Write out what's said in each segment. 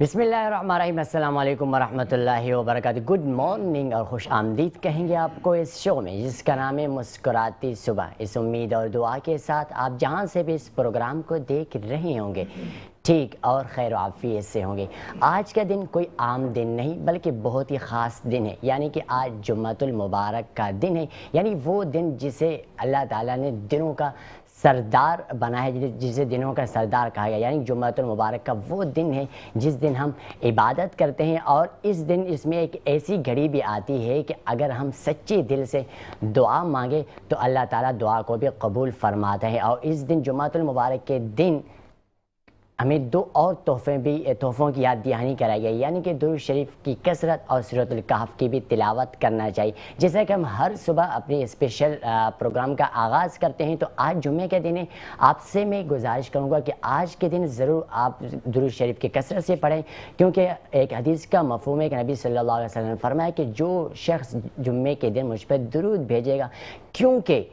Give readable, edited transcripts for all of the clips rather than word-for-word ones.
بسم اللہ الرحمن الرحیم۔ السلام علیکم ورحمۃ اللہ وبرکاتہ۔ گڈ مارننگ اور خوش آمدید کہیں گے آپ کو اس شو میں جس کا نام ہے مسکراتی صبح۔ اس امید اور دعا کے ساتھ آپ جہاں سے بھی اس پروگرام کو دیکھ رہے ہوں گے ٹھیک اور خیر و عافیت سے ہوں گے۔ آج کا دن کوئی عام دن نہیں بلکہ بہت ہی خاص دن ہے، یعنی کہ آج جمعۃ المبارک کا دن ہے، یعنی وہ دن جسے اللہ تعالیٰ نے دنوں کا سردار بنا ہے، جسے دنوں کا سردار کہا گیا، یعنی جمعۃ المبارک کا وہ دن ہے جس دن ہم عبادت کرتے ہیں۔ اور اس دن اس میں ایک ایسی گھڑی بھی آتی ہے کہ اگر ہم سچے دل سے دعا مانگے تو اللہ تعالیٰ دعا کو بھی قبول فرماتا ہے۔ اور اس دن جمعۃ المبارک کے دن ہمیں دو اور تحفوں کی یاد دہانی کرائی گئی، یعنی کہ درود شریف کی کثرت اور سورۃ الکہف کی بھی تلاوت کرنا چاہیے۔ جیسا کہ ہم ہر صبح اپنی اسپیشل پروگرام کا آغاز کرتے ہیں تو آج جمعے کے دن ہے، آپ سے میں گزارش کروں گا کہ آج کے دن ضرور آپ درود شریف کی کثرت سے پڑھیں، کیونکہ ایک حدیث کا مفہوم ہے کہ نبی صلی اللہ علیہ وسلم نے فرمایا کہ جو شخص جمعے کے دن مجھ پر درود بھیجے گا، کیونکہ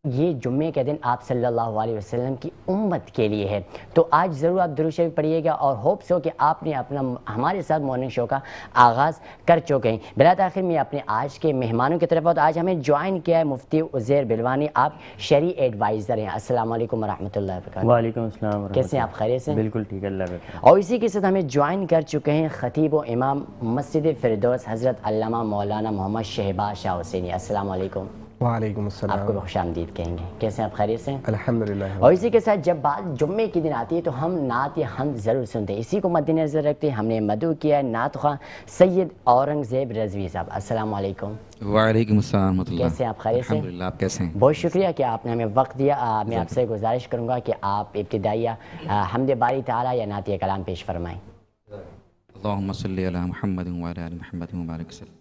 یہ جمعے کے دن آپ صلی اللہ علیہ وسلم کی امت کے لیے ہے، تو آج ضرور آپ درود شریف پڑھیے گا اور ہوپس ہو کہ آپ نے اپنا ہمارے ساتھ مارننگ شو کا آغاز کر چکے ہیں۔ بلا تاخیر میں اپنے آج کے مہمانوں کی طرف آج ہمیں جوائن کیا ہے مفتی عزیر بلوانی، آپ شرعی ایڈوائزر ہیں۔ السلام علیکم ورحمۃ اللہ وبرکاتہ۔ وعلیکم السلام ورحمۃ اللہ۔ کیسے ہیں آپ؟ خیریت سے؟ بالکل ٹھیک ہے، اللہ کا۔ اور اسی کے ساتھ ہمیں جوائن کر چکے ہیں خطیب و امام مسجد فردوس حضرت علامہ مولانا محمد شہباز شاہ حسینی۔ السلام علیکم۔ وعلیکم السلام۔ آپ کو خوش آمدید کہیں گے۔ کیسے ہیں آپ؟ خیریت سے؟ الحمدللہ۔ اور اسی کے ساتھ جب بات جمعے کی دن آتی ہے تو ہم نعت یا حمد ضرور سنتے ہیں، اسی کو مد نظر رکھتے ہم نے مدعو کیا ہے نعت خواہ سید اورنگزیب رضوی صاحب۔ السلام علیکم۔ وعلیکم السلام ورحمۃ اللہ۔ کیسے ہیں آپ؟ خیریت سے؟ الحمدللہ، آپ کیسے ہیں؟ بہت شکریہ کہ آپ نے ہمیں وقت دیا۔ میں آپ سے گزارش کروں گا کہ آپ ابتدائیہ حمد باری تعالیٰ یا نعت کلام پیش فرمائیں۔ اللہم صلی علی محمد وعلی آل محمد وبارک وسلم۔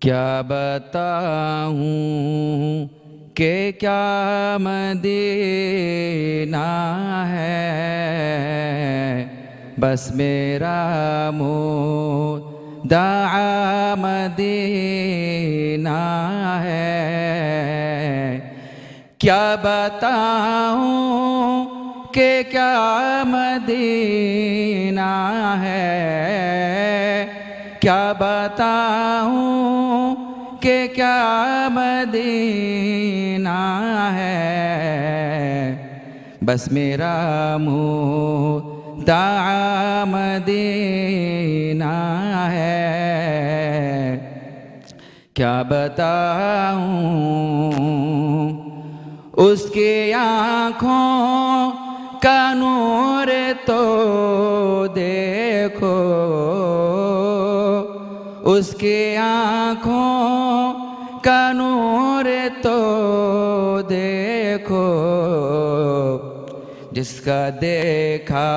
کیا بتاؤں کہ کیا مدینہ ہے، بس میرا مدعا مدینہ ہے۔ کیا بتاؤں کہ کیا مدینہ ہے، کیا بتاؤں کہ کیا مدینہ ہے، بس میرا مدعا مدینہ ہے۔ کیا بتاؤں اس کی آنکھوں کا نور تو دیکھو، اس کی آنکھوں کا نور تو دیکھو، جس کا دیکھا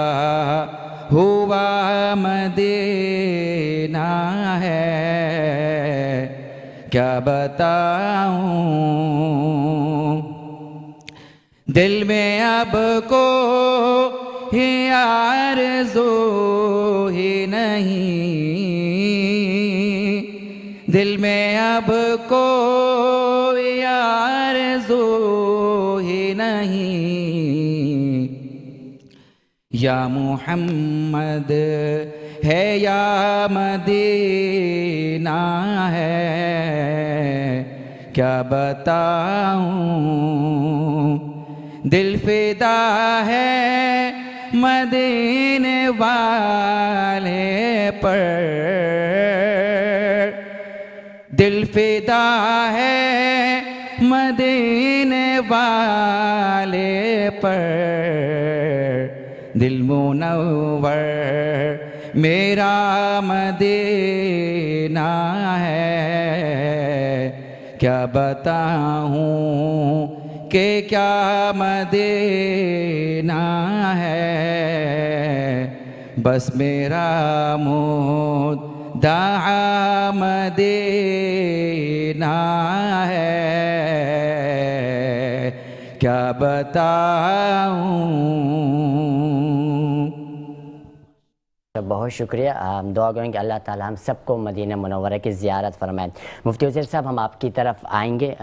ہوا مدینہ ہے۔ کیا بتاؤں دل میں اب کو ہی آرزو ہی نہیں، دل میں اب کوئی آرزو ہی نہیں، یا محمد ہے یا مدینہ ہے۔ کیا بتاؤں دل فدا ہے مدینے والے پر، دل فدا ہے مدینے والے پر، دل منور میرا مدینہ ہے۔ کیا بتاؤں کہ کیا مدینہ ہے، بس میرا مدعا مدینہ ہے۔ کیا بتاؤں۔ بہت شکریہ۔ ہم دعا کریں کہ اللہ تعالیٰ ہم سب کو مدینہ منورہ کی زیارت فرمائے۔ مفتی عزیر صاحب، ہم آپ کی طرف آئیں گے۔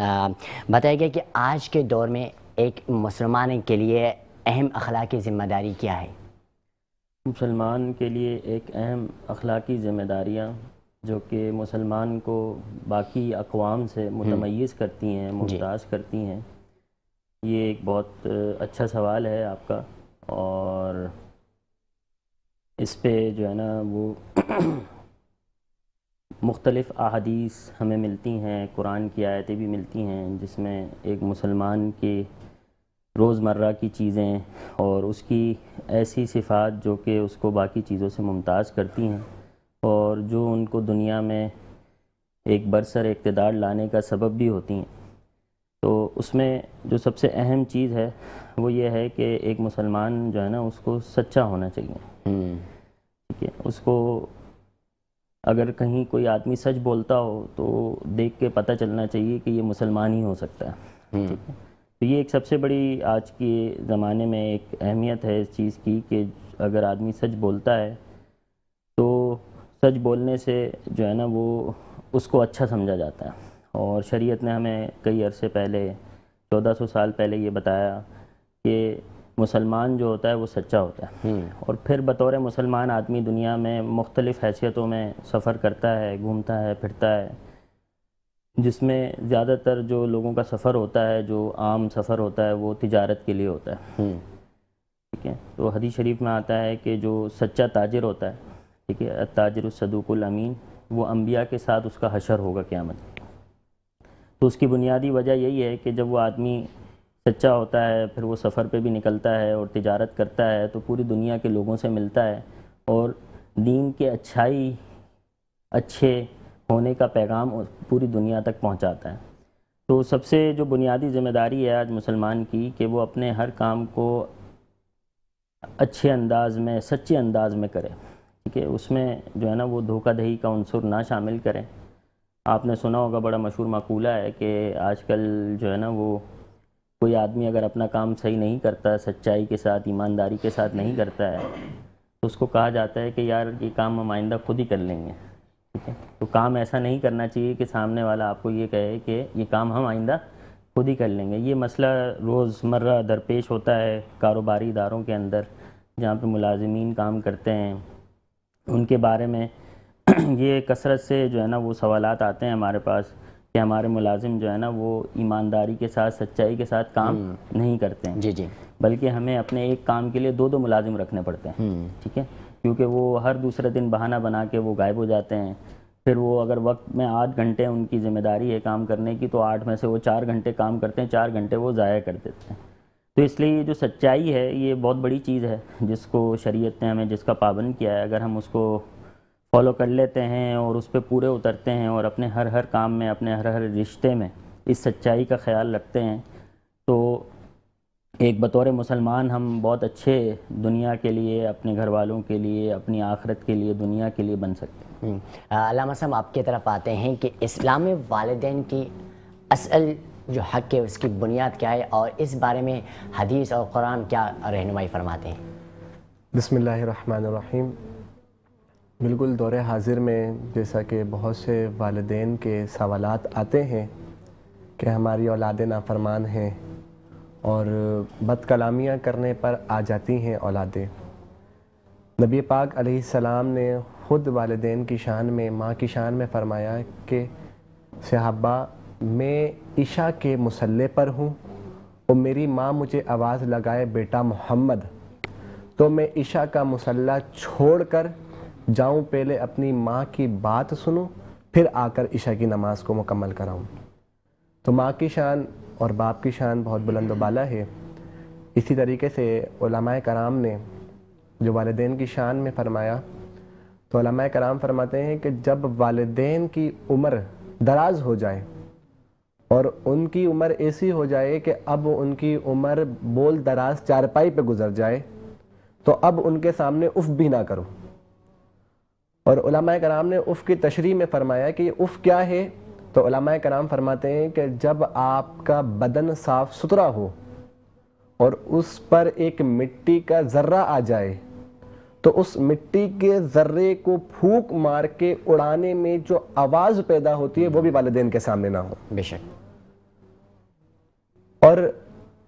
بتائیے گا کہ آج کے دور میں ایک مسلمان کے لیے اہم اخلاقی ذمہ داری کیا ہے؟ مسلمان کے لیے ایک اہم اخلاقی ذمہ داریاں جو کہ مسلمان کو باقی اقوام سے متمیز کرتی ہیں، ممتاز کرتی ہیں، یہ ایک بہت اچھا سوال ہے آپ کا، اور اس پہ جو ہے نا وہ مختلف احادیث ہمیں ملتی ہیں، قرآن کی آیتیں بھی ملتی ہیں جس میں ایک مسلمان کی روزمرہ کی چیزیں اور اس کی ایسی صفات جو کہ اس کو باقی چیزوں سے ممتاز کرتی ہیں اور جو ان کو دنیا میں ایک برسر اقتدار لانے کا سبب بھی ہوتی ہیں. تو اس میں جو سب سے اہم چیز ہے وہ یہ ہے کہ ایک مسلمان جو ہے نا اس کو سچا ہونا چاہیے. ٹھیک ہے، اس کو اگر کہیں کوئی آدمی سچ بولتا ہو تو دیکھ کے پتہ چلنا چاہیے کہ یہ مسلمان ہی ہو سکتا ہے. ٹھیک ہے، تو یہ ایک سب سے بڑی آج کے زمانے میں ایک اہمیت ہے اس چیز کی کہ اگر آدمی سچ بولتا ہے تو سچ بولنے سے جو ہے نا وہ اس کو اچھا سمجھا جاتا ہے. اور شریعت نے ہمیں کئی عرصے پہلے 1400 سال پہلے یہ بتایا کہ مسلمان جو ہوتا ہے وہ سچا ہوتا ہے. اور پھر بطور مسلمان آدمی دنیا میں مختلف حیثیتوں میں سفر کرتا ہے، گھومتا ہے، پھرتا ہے، جس میں زیادہ تر جو لوگوں کا سفر ہوتا ہے، جو عام سفر ہوتا ہے، وہ تجارت کے لیے ہوتا ہے. ٹھیک ہے، تو حدیث شریف میں آتا ہے کہ جو سچا تاجر ہوتا ہے، ٹھیک ہے، التاجر الصدوق الامین، وہ انبیاء کے ساتھ اس کا حشر ہوگا قیامت. تو اس کی بنیادی وجہ یہی ہے کہ جب وہ آدمی سچا ہوتا ہے پھر وہ سفر پہ بھی نکلتا ہے اور تجارت کرتا ہے تو پوری دنیا کے لوگوں سے ملتا ہے اور دین کے اچھے ہونے کا پیغام پوری دنیا تک پہنچاتا ہے. تو سب سے جو بنیادی ذمہ داری ہے آج مسلمان کی کہ وہ اپنے ہر کام کو اچھے انداز میں، سچے انداز میں کرے. ٹھیک ہے، اس میں جو ہے نا وہ دھوکہ دہی کا عنصر نہ شامل کریں. آپ نے سنا ہوگا، بڑا مشہور مقولہ ہے کہ آج کل جو ہے نا وہ کوئی آدمی اگر اپنا کام صحیح نہیں کرتا، سچائی کے ساتھ، ایمانداری کے ساتھ نہیں کرتا ہے تو اس کو کہا جاتا ہے کہ یار یہ کام ہم آئندہ خود ہی کر لیں گے. ٹھیک ہے، تو کام ایسا نہیں کرنا چاہیے کہ سامنے والا آپ کو یہ کہے کہ یہ کام ہم آئندہ خود ہی کر لیں گے. یہ مسئلہ روزمرہ درپیش ہوتا ہے کاروباری اداروں کے اندر جہاں پہ ملازمین کام کرتے ہیں. ان کے بارے میں یہ کثرت سے جو ہے نا وہ سوالات آتے ہیں ہمارے پاس کہ ہمارے ملازم جو ہے نا وہ ایمانداری کے ساتھ، سچائی کے ساتھ کام نہیں کرتے ہیں. جی بلکہ ہمیں اپنے ایک کام کے لیے دو ملازم رکھنے پڑتے ہیں. ٹھیک ہے، کیونکہ وہ ہر دوسرے دن بہانہ بنا کے وہ غائب ہو جاتے ہیں. پھر وہ اگر وقت میں 8 گھنٹے ان کی ذمہ داری ہے کام کرنے کی تو 8 میں سے وہ 4 گھنٹے کام کرتے ہیں، 4 گھنٹے وہ ضائع کر دیتے ہیں. تو اس لیے یہ جو سچائی ہے یہ بہت بڑی چیز ہے جس کو شریعت نے ہمیں جس کا پابند کیا ہے. اگر ہم اس کو فالو کر لیتے ہیں اور اس پہ پورے اترتے ہیں اور اپنے ہر کام میں، اپنے ہر رشتے میں اس سچائی کا خیال رکھتے ہیں تو ایک بطور مسلمان ہم بہت اچھے دنیا کے لیے، اپنے گھر والوں کے لیے، اپنی آخرت کے لیے، دنیا کے لیے بن سکتے ہیں. علامہ صاحب آپ کی طرف آتے ہیں کہ اسلام میں والدین کی اصل جو حق ہے اس کی بنیاد کیا ہے اور اس بارے میں حدیث اور قرآن کیا رہنمائی فرماتے ہیں؟ بسم اللہ الرحمن الرحیم. بالکل دور حاضر میں جیسا کہ بہت سے والدین کے سوالات آتے ہیں کہ ہماری اولادیں نافرمان ہیں اور بد کلامیاں کرنے پر آ جاتی ہیں اولادیں. نبی پاک علیہ السلام نے خود والدین کی شان میں، ماں کی شان میں فرمایا کہ صحابہ میں عشاء کے مصلی پر ہوں اور میری ماں مجھے آواز لگائے بیٹا محمد، تو میں عشاء کا مصلی چھوڑ کر جاؤں، پہلے اپنی ماں کی بات سنوں پھر آ کر عشاء کی نماز کو مکمل کراؤں. تو ماں کی شان اور باپ کی شان بہت بلند و بالا ہے. اسی طریقے سے علماء کرام نے جو والدین کی شان میں فرمایا تو علماء کرام فرماتے ہیں کہ جب والدین کی عمر دراز ہو جائے اور ان کی عمر ایسی ہو جائے کہ اب ان کی عمر بول دراز چارپائی پہ گزر جائے تو اب ان کے سامنے اف بھی نہ کرو. اور علماء کرام نے اف کی تشریح میں فرمایا کہ یہ اف کیا ہے، تو علماء کرام فرماتے ہیں کہ جب آپ کا بدن صاف ستھرا ہو اور اس پر ایک مٹی کا ذرہ آ جائے تو اس مٹی کے ذرے کو پھونک مار کے اڑانے میں جو آواز پیدا ہوتی ہے وہ بھی والدین کے سامنے نہ ہو. بے شک. اور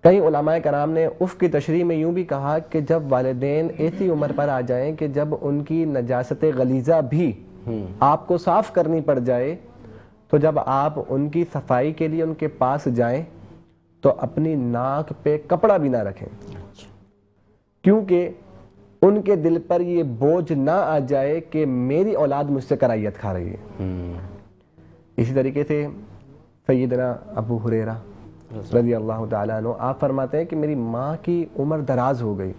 کئی علماء کرام نے اف کی تشریح میں یوں بھی کہا کہ جب والدین ایسی عمر پر آ جائیں کہ جب ان کی نجاست غلیظہ بھی آپ کو صاف کرنی پڑ جائے، تو جب آپ ان کی صفائی کے لیے ان کے پاس جائیں تو اپنی ناک پہ کپڑا بھی نہ رکھیں، کیونکہ ان کے دل پر یہ بوجھ نہ آ جائے کہ میری اولاد مجھ سے کرائیت کھا رہی ہے۔ اسی طریقے سے سیدنا ابو ہریرہ رضی اللہ تعالیٰ عنہ آپ فرماتے ہیں کہ میری ماں کی عمر دراز ہو گئی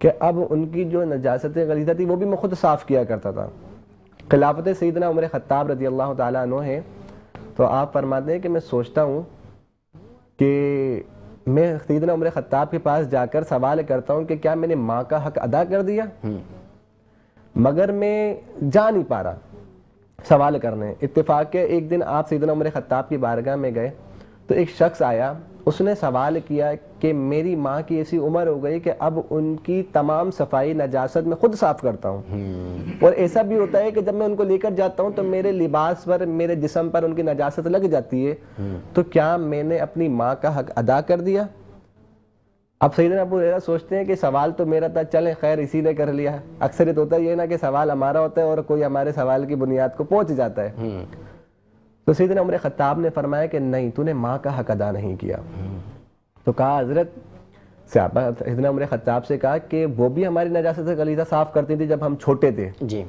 کہ اب ان کی جو نجاست غلیظہ تھی وہ بھی میں خود صاف کیا کرتا تھا۔ خلافت سیدنا عمر خطاب رضی اللہ تعالیٰ عنہ ہے، تو آپ فرماتے ہیں کہ میں سوچتا ہوں کہ میں سیدنا عمر خطاب کے پاس جا کر سوال کرتا ہوں کہ کیا میں نے ماں کا حق ادا کر دیا، مگر میں جا نہیں پا رہا سوال کرنے۔ اتفاق ہے ایک دن آپ سیدنا عمر خطاب کی بارگاہ میں گئے تو ایک شخص آیا، اس نے سوال کیا کہ میری ماں کی ایسی عمر ہو گئی کہ اب ان کی تمام صفائی نجاست میں خود صاف کرتا ہوں، اور ایسا بھی ہوتا ہے کہ جب میں ان کو لے کر جاتا ہوں تو میرے لباس پر، میرے جسم پر ان کی نجاست لگ جاتی ہے، تو کیا میں نے اپنی ماں کا حق ادا کر دیا؟ اب سیدنا ابو ہریرہ سوچتے ہیں کہ سوال تو میرا تھا، چلیں خیر اسی نے کر لیا۔ اکثر ہوتا ہے یہ نا کہ سوال ہمارا ہوتا ہے اور کوئی ہمارے سوال کی بنیاد کو پہنچ جاتا ہے۔ تو سیدنا عمر خطاب نے فرمایا کہ نہیں، تو نے ماں کا حق ادا نہیں کیا۔ تو کہا حضرت، صحابہ سیدنا عمر خطاب سے کہا کہ وہ بھی ہماری نجاست غلیظہ صاف کرتی تھی جب ہم چھوٹے تھے، جی،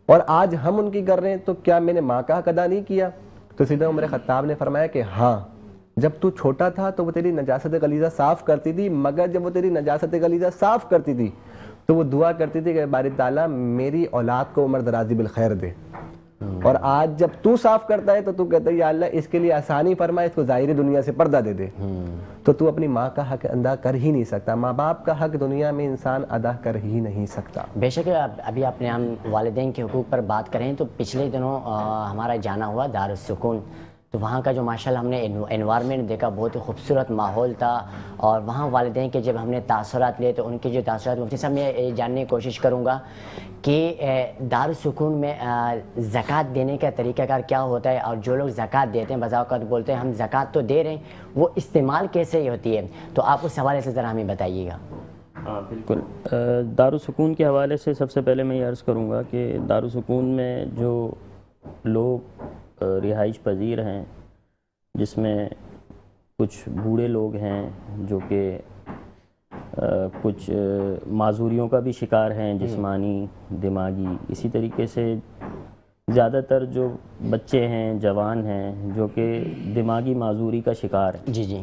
اور آج ہم ان کی کر رہے ہیں، تو کیا میں نے ماں کا حق ادا نہیں کیا؟ تو سیدنا عمر خطاب نے فرمایا کہ ہاں، جب تو چھوٹا تھا تو وہ تیری نجاست غلیظہ صاف کرتی تھی، مگر جب وہ تیری نجاست غلیظہ صاف کرتی تھی تو وہ دعا کرتی تھی کہ باری تعالیٰ میری اولاد کو عمر درازی بالخیر دے، اور آج جب تو صاف کرتا ہے تو تو کہتا ہے یا اللہ اس کے لیے آسانی فرما، اس کو ظاہری دنیا سے پردہ دے دے۔ تو اپنی ماں کا حق ادا کر ہی نہیں سکتا، ماں باپ کا حق دنیا میں انسان ادا کر ہی نہیں سکتا۔ بے شک ابھی آپ نے ہم والدین کے حقوق پر بات کریں تو پچھلے دنوں ہمارا جانا ہوا دارالسکون، تو وہاں کا جو ماشاءاللہ ہم نے انوائرمنٹ دیکھا، بہت ہی خوبصورت ماحول تھا، اور وہاں والدین کے جب ہم نے تاثرات لیے تو ان کے جو تاثرات، مفتی صاحب میں یہ جاننے کی کوشش کروں گا کہ دارالسکون میں زکوٰۃ دینے کا طریقہ کار کیا ہوتا ہے، اور جو لوگ زکوٰۃ دیتے ہیں بعض اوقات بولتے ہیں ہم زکوٰۃ تو دے رہے ہیں، وہ استعمال کیسے ہوتی ہے، تو آپ اس حوالے سے ذرا ہمیں بتائیے گا۔ ہاں بالکل، دارالسکون کے حوالے سے سب سے پہلے میں یہ عرض کروں گا کہ دارالسکون میں جو لوگ رہائش پذیر ہیں، جس میں کچھ بوڑھے لوگ ہیں جو کہ کچھ معذوریوں کا بھی شکار ہیں، جسمانی، دماغی، اسی طریقے سے زیادہ تر جو بچے ہیں، جوان ہیں جو کہ دماغی معذوری کا شکار ہیں، جی جی،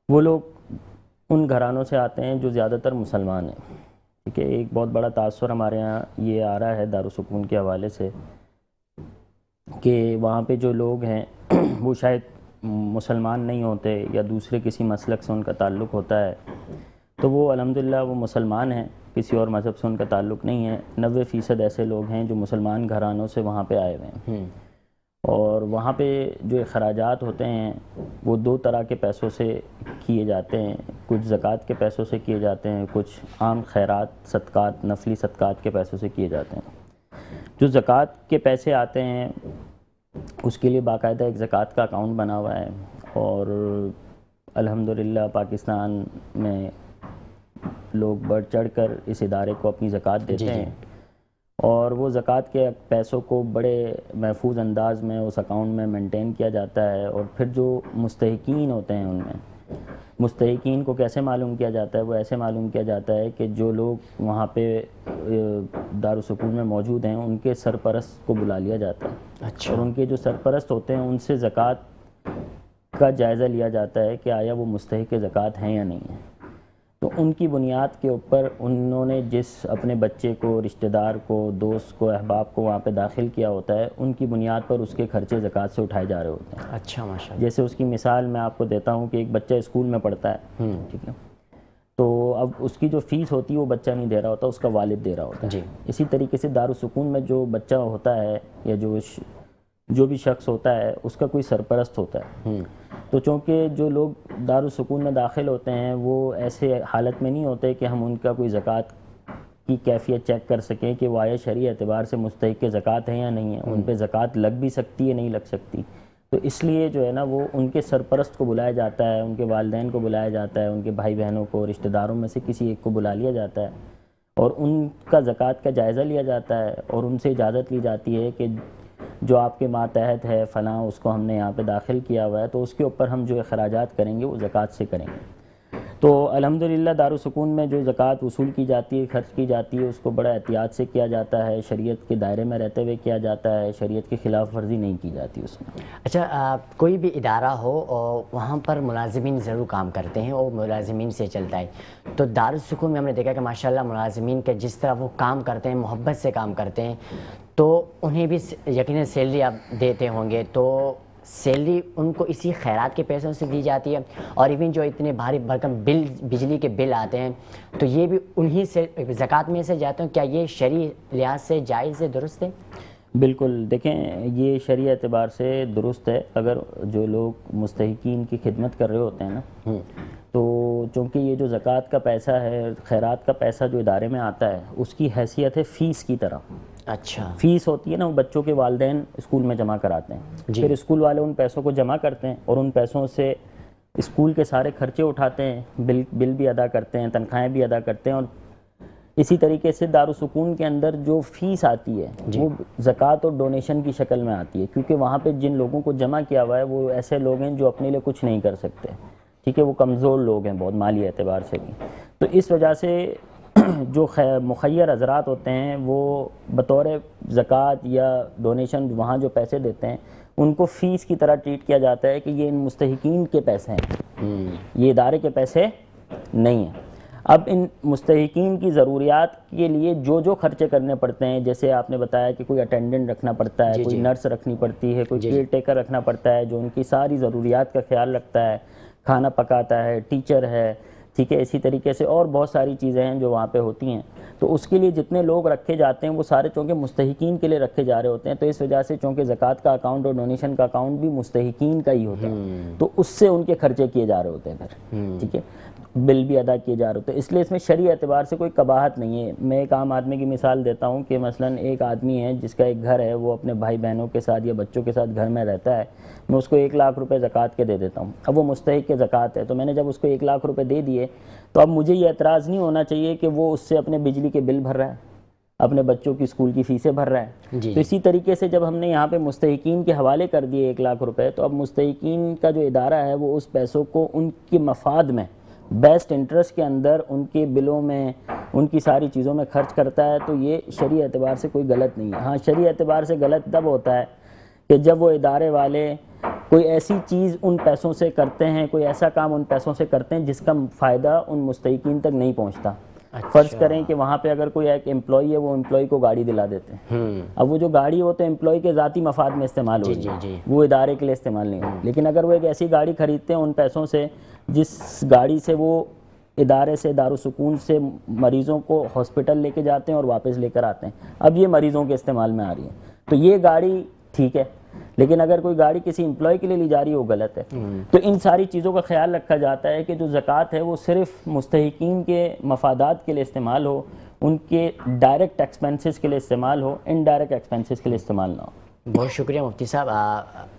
وہ لوگ ان گھرانوں سے آتے ہیں جو زیادہ تر مسلمان ہیں۔ ٹھیک ہے، ایک بہت بڑا تاثر ہمارے ہاں یہ آ رہا ہے دارالسکون کے حوالے سے کہ وہاں پہ جو لوگ ہیں وہ شاید مسلمان نہیں ہوتے یا دوسرے کسی مسلک سے ان کا تعلق ہوتا ہے، تو وہ الحمدللہ وہ مسلمان ہیں، کسی اور مذہب سے ان کا تعلق نہیں ہے۔ 90% ایسے لوگ ہیں جو مسلمان گھرانوں سے وہاں پہ آئے ہوئے ہیں، اور وہاں پہ جو اخراجات ہوتے ہیں وہ دو طرح کے پیسوں سے کیے جاتے ہیں، کچھ زکوٰۃ کے پیسوں سے کیے جاتے ہیں، کچھ عام خیرات، صدقات، نفلی صدقات کے پیسوں سے کیے جاتے ہیں۔ جو زکوٰۃ کے پیسے آتے ہیں اس کے لیے باقاعدہ ایک زکوٰۃ کا اکاؤنٹ بنا ہوا ہے، اور الحمدللہ پاکستان میں لوگ بڑھ چڑھ کر اس ادارے کو اپنی زکوٰۃ دیتے ہیں، اور وہ زکوٰۃ کے پیسوں کو بڑے محفوظ انداز میں اس اکاؤنٹ میں مینٹین کیا جاتا ہے، اور پھر جو مستحقین ہوتے ہیں ان میں مستحقین کو کیسے معلوم کیا جاتا ہے؟ وہ ایسے معلوم کیا جاتا ہے کہ جو لوگ وہاں پہ دارالسکون میں موجود ہیں ان کے سرپرست کو بلا لیا جاتا ہے، اور ان کے جو سرپرست ہوتے ہیں ان سے زکوٰۃ کا جائزہ لیا جاتا ہے کہ آیا وہ مستحق زکوٰۃ ہیں یا نہیں ہیں۔ تو ان کی بنیاد کے اوپر انہوں نے جس اپنے بچے کو، رشتہ دار کو، دوست کو، احباب کو وہاں پہ داخل کیا ہوتا ہے، ان کی بنیاد پر اس کے خرچے زکوٰۃ سے اٹھائے جا رہے ہوتے ہیں۔ اچھا، ماشاءاللہ۔ جیسے اس کی مثال میں آپ کو دیتا ہوں کہ ایک بچہ اسکول میں پڑھتا ہے، ٹھیک ہے، تو اب اس کی جو فیس ہوتی ہے وہ بچہ نہیں دے رہا ہوتا، اس کا والد دے رہا ہوتا ہے۔ جی، اسی طریقے سے دارالسکون میں جو بچہ ہوتا ہے یا جو بھی شخص ہوتا ہے اس کا کوئی سرپرست ہوتا ہے، تو چونکہ جو لوگ دارالسکون میں داخل ہوتے ہیں وہ ایسے حالت میں نہیں ہوتے کہ ہم ان کا کوئی زکوٰۃ کی کیفیت چیک کر سکیں کہ وہ آیا شرعی اعتبار سے مستحق زکوٰۃ ہے یا نہیں ہے، ان پہ زکوٰۃ لگ بھی سکتی ہے، نہیں لگ سکتی۔ تو اس لیے جو ہے نا وہ ان کے سرپرست کو بلایا جاتا ہے، ان کے والدین کو بلایا جاتا ہے، ان کے بھائی بہنوں کو، رشتہ داروں میں سے کسی ایک کو بلا لیا جاتا ہے اور ان کا زکوٰۃ کا جائزہ لیا جاتا ہے اور ان سے اجازت لی جاتی ہے کہ جو آپ کے ماتحت ہے فلاں، اس کو ہم نے یہاں پہ داخل کیا ہوا ہے تو اس کے اوپر ہم جو اخراجات کریں گے وہ زکوٰۃ سے کریں گے۔ تو الحمدللہ دارالسکون میں جو زکوٰۃ وصول کی جاتی ہے، خرچ کی جاتی ہے، اس کو بڑا احتیاط سے کیا جاتا ہے، شریعت کے دائرے میں رہتے ہوئے کیا جاتا ہے، شریعت کی خلاف ورزی نہیں کی جاتی اس میں۔ اچھا، کوئی بھی ادارہ ہو اور وہاں پر ملازمین ضرور کام کرتے ہیں اور ملازمین سے چلتا ہے، تو دارالسکون میں ہم نے دیکھا کہ ماشاءاللہ ملازمین کے جس طرح وہ کام کرتے ہیں، محبت سے کام کرتے ہیں، تو انہیں بھی یقیناً سیلری آپ دیتے ہوں گے، تو سیلری ان کو اسی خیرات کے پیسوں سے دی جاتی ہے؟ اور ایون جو اتنے بھاری بھرکم بل، بجلی کے بل آتے ہیں، تو یہ بھی انہی سے زکوٰۃ میں سے جاتے ہیں؟ کیا یہ شرعی لحاظ سے جائز ہے، درست ہے؟ بالکل، دیکھیں یہ شرعی اعتبار سے درست ہے۔ اگر جو لوگ مستحقین کی خدمت کر رہے ہوتے ہیں نا، تو چونکہ یہ جو زکوٰۃ کا پیسہ ہے، خیرات کا پیسہ جو ادارے میں آتا ہے، اس کی حیثیت ہے فیس کی طرح۔ اچھا، فیس ہوتی ہے نا، وہ بچوں کے والدین اسکول میں جمع کراتے ہیں، پھر اسکول والے ان پیسوں کو جمع کرتے ہیں اور ان پیسوں سے اسکول کے سارے خرچے اٹھاتے ہیں، بل بھی ادا کرتے ہیں، تنخواہیں بھی ادا کرتے ہیں، اور اسی طریقے سے دارالسکون کے اندر جو فیس آتی ہے وہ زکوٰۃ اور ڈونیشن کی شکل میں آتی ہے، کیونکہ وہاں پہ جن لوگوں کو جمع کیا ہوا ہے وہ ایسے لوگ ہیں جو اپنے لیے کچھ نہیں کر سکتے، ٹھیک ہے، وہ کمزور لوگ ہیں بہت مالی اعتبار سے بھی۔ تو اس وجہ سے جو مخیر حضرات ہوتے ہیں وہ بطور زکوٰۃ یا ڈونیشن وہاں جو پیسے دیتے ہیں ان کو فیس کی طرح ٹریٹ کیا جاتا ہے کہ یہ ان مستحقین کے پیسے ہیں، یہ ادارے کے پیسے نہیں ہیں۔ اب ان مستحقین کی ضروریات کے لیے جو خرچے کرنے پڑتے ہیں، جیسے آپ نے بتایا کہ کوئی اٹینڈنٹ رکھنا پڑتا ہے، کوئی نرس رکھنی پڑتی ہے، کوئی کیئر ٹیکر رکھنا پڑتا ہے جو ان کی ساری ضروریات کا خیال رکھتا ہے، کھانا پکاتا ہے، ٹیچر ہے، ٹھیک ہے، اسی طریقے سے اور بہت ساری چیزیں ہیں جو وہاں پہ ہوتی ہیں۔ تو اس کے لیے جتنے لوگ رکھے جاتے ہیں وہ سارے چونکہ مستحقین کے لیے رکھے جا رہے ہوتے ہیں، تو اس وجہ سے چونکہ زکوٰۃ کا اکاؤنٹ اور ڈونیشن کا اکاؤنٹ بھی مستحقین کا ہی ہوتا ہے، تو اس سے ان کے خرچے کیے جا رہے ہوتے ہیں پھر، ٹھیک ہے، بل بھی ادا کیے جا رہے ہوتے ہیں، اس لیے اس میں شرعی اعتبار سے کوئی قباحت نہیں ہے۔ میں ایک عام آدمی کی مثال دیتا ہوں کہ مثلاً ایک آدمی ہے جس کا ایک گھر ہے، وہ اپنے بھائی بہنوں کے ساتھ یا بچوں کے ساتھ گھر میں رہتا ہے، میں اس کو 1 لاکھ روپے زکوٰۃ کے دے دیتا ہوں، اب وہ مستحق کے زکوٰۃ ہے، تو میں نے جب اس کو 1 لاکھ روپے دے دیے تو اب مجھے یہ اعتراض نہیں ہونا چاہیے کہ وہ اس سے اپنے بجلی کے بل بھر رہا ہے، اپنے بچوں کی اسکول کی فیسیں بھر رہا ہے۔ تو اسی طریقے سے جب ہم نے یہاں پہ مستحقین کے حوالے کر دیے 1 لاکھ روپے، تو اب مستحقین کا جو ادارہ ہے وہ اس پیسوں کو ان کے مفاد میں بیسٹ انٹرسٹ کے اندر ان کے بلوں میں، ان کی ساری چیزوں میں خرچ کرتا ہے، تو یہ شرعی اعتبار سے کوئی غلط نہیں ہے۔ ہاں، شرعی اعتبار سے غلط تب ہوتا ہے کہ جب وہ ادارے والے کوئی ایسی چیز ان پیسوں سے کرتے ہیں، کوئی ایسا کام ان پیسوں سے کرتے ہیں جس کا فائدہ ان مستحقین تک نہیں پہنچتا۔ فرض کریں کہ وہاں پہ اگر کوئی ایک امپلائی ہے، وہ امپلائی کو گاڑی دلا دیتے ہیں، اب وہ جو گاڑی ہو تو امپلائی کے ذاتی مفاد میں استعمال ہو رہی ہے، وہ ادارے کے لیے استعمال نہیں ہو، لیکن اگر وہ ایک ایسی گاڑی خریدتے ہیں ان پیسوں سے جس گاڑی سے وہ ادارے سے، دارالسکون سے مریضوں کو ہاسپٹل لے کے جاتے ہیں اور واپس لے کر آتے ہیں، اب یہ مریضوں کے استعمال میں آ رہی ہے، تو یہ گاڑی ٹھیک ہے، لیکن اگر کوئی گاڑی کسی امپلائی کے لیے لی جا رہی ہے وہ غلط ہے۔ تو ان ساری چیزوں کا خیال رکھا جاتا ہے کہ جو زکوٰۃ ہے وہ صرف مستحقین کے مفادات کے لیے استعمال ہو، ان کے ڈائریکٹ ایکسپینسز کے لیے استعمال ہو، انڈائریکٹ ایکسپینسز کے لیے استعمال نہ ہو۔ بہت شکریہ مفتی صاحب۔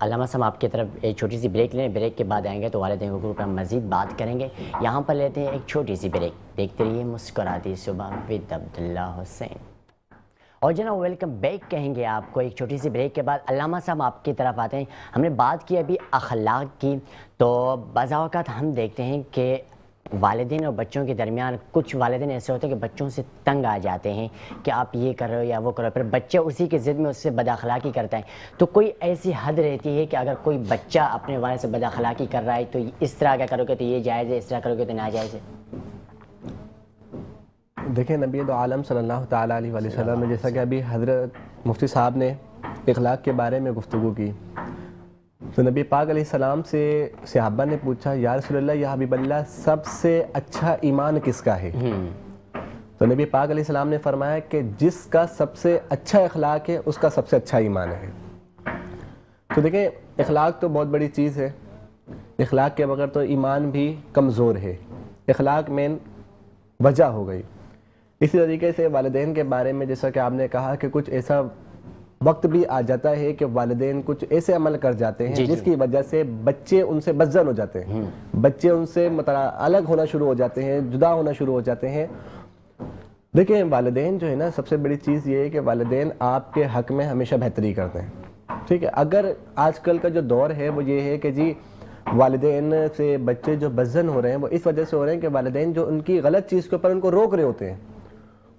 علامہ صاحب آپ کی طرف ایک چھوٹی سی بریک لیں، بریک کے بعد آئیں گے تو والدین کے گروپ پر ہم مزید بات کریں گے۔ یہاں پر لیتے ہیں ایک چھوٹی سی بریک، دیکھتے رہیے مسکراتی صبح ود عبداللہ حسین۔ اور جناب ویلکم بیک کہیں گے آپ کو ایک چھوٹی سی بریک کے بعد۔ علامہ صاحب آپ کی طرف آتے ہیں، ہم نے بات کی ابھی اخلاق کی، تو بعض اوقات ہم دیکھتے ہیں کہ والدین اور بچوں کے درمیان کچھ والدین ایسے ہوتے ہیں کہ بچوں سے تنگ آ جاتے ہیں کہ آپ یہ کر رہے ہو یا وہ کر رہے ہو، پھر بچہ اسی کے ضد میں اس سے بد اخلاقی کرتا ہے، تو کوئی ایسی حد رہتی ہے کہ اگر کوئی بچہ اپنے والد سے بد اخلاقی کر رہا ہے تو اس طرح کا کرو گے تو یہ جائز ہے، اس طرح کرو گے تو ناجائز ہے؟ دیکھیں، نبی دو عالم صلی اللہ تعالیٰ علیہ وسلم نے جیسا کہ ابھی حضرت مفتی صاحب نے اخلاق کے بارے میں گفتگو کی، تو نبی پاک علیہ السلام سے صحابہ نے پوچھا، یا رسول اللہ، یا حبیب اللہ، سب سے اچھا ایمان کس کا ہے؟ تو نبی پاک علیہ السلام نے فرمایا کہ جس کا سب سے اچھا اخلاق ہے اس کا سب سے اچھا ایمان ہے۔ تو دیکھیں، اخلاق تو بہت بڑی چیز ہے، اخلاق کے بغیر تو ایمان بھی کمزور ہے، اخلاق مین وجہ ہو گئی۔ اسی طریقے سے والدین کے بارے میں جیسا کہ آپ نے کہا کہ کچھ ایسا وقت بھی آ جاتا ہے کہ والدین کچھ ایسے عمل کر جاتے ہیں جس کی وجہ سے بچے ان سے بدظن ہو جاتے ہیں، بچے ان سے الگ ہونا شروع ہو جاتے ہیں، جدا ہونا شروع ہو جاتے ہیں۔ دیکھیں والدین جو ہے نا، سب سے بڑی چیز یہ ہے کہ والدین آپ کے حق میں ہمیشہ بہتری کرتے ہیں، ٹھیک ہے۔ اگر آج کل کا جو دور ہے وہ یہ ہے کہ جی والدین سے بچے جو بدظن ہو رہے ہیں وہ اس وجہ سے ہو رہے ہیں کہ والدین جو ان کی غلط چیز کے اوپر ان کو روک رہے ہوتے ہیں،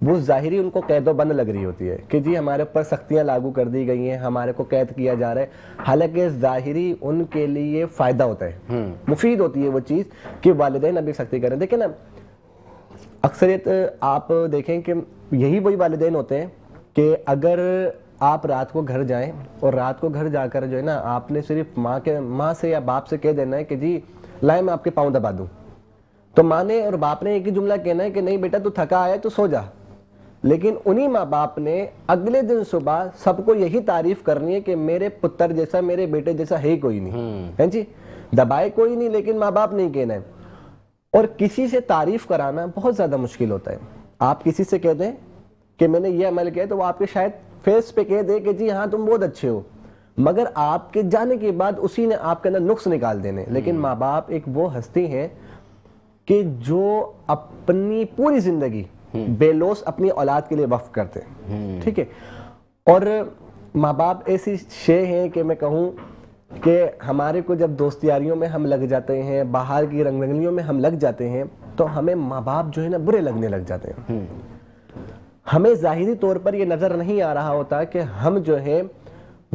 وہ ظاہری ان کو قید و بند لگ رہی ہوتی ہے کہ جی ہمارے اوپر سختیاں لاگو کر دی گئی ہیں، ہمارے کو قید کیا جا رہا ہے، حالانکہ ظاہری ان کے لیے فائدہ ہوتا ہے، مفید ہوتی ہے وہ چیز کہ والدین ابھی سختی کریں۔ دیکھیں نا، اکثریت آپ دیکھیں کہ یہی وہی والدین ہوتے ہیں کہ اگر آپ رات کو گھر جائیں اور رات کو گھر جا کر جو ہے نا آپ نے صرف ماں سے یا باپ سے کہہ دینا ہے کہ جی لائے میں آپ کے پاؤں دبا دوں، تو ماں نے اور باپ نے ایک ہی جملہ کہنا ہے کہ نہیں بیٹا تو تھکا آیا تو سو جا، لیکن انہی ماں باپ نے اگلے دن صبح سب کو یہی تعریف کرنی ہے کہ میرے پتر جیسا، میرے بیٹے جیسا ہے ہی کوئی نہیں، ہیں جی، دبائے کوئی نہیں لیکن ماں باپ نہیں کہنا ہے۔ اور کسی سے تعریف کرانا بہت زیادہ مشکل ہوتا ہے۔ آپ کسی سے کہہ دیں کہ میں نے یہ عمل کیا تو وہ آپ کے شاید فیس پہ کہہ دے کہ جی ہاں تم بہت اچھے ہو، مگر آپ کے جانے کے بعد اسی نے آپ کے اندر نقص نکال دینے۔ لیکن ماں باپ ایک وہ ہستی ہیں کہ جو اپنی پوری زندگی بے لوث اپنی اولاد کے لیے وقف کرتے ہیں، ٹھیک ہے۔ اور ماں باپ ایسی شے ہیں کہ میں کہوں کہ ہمارے کو جب دوستیاریوں میں ہم لگ جاتے ہیں، باہر کی رنگ رنگلیوں میں ہم لگ جاتے ہیں تو ہمیں ماں باپ جو ہے نا برے لگنے لگ جاتے ہیں۔ ہمیں ظاہری طور پر یہ نظر نہیں آ رہا ہوتا کہ ہم جو ہیں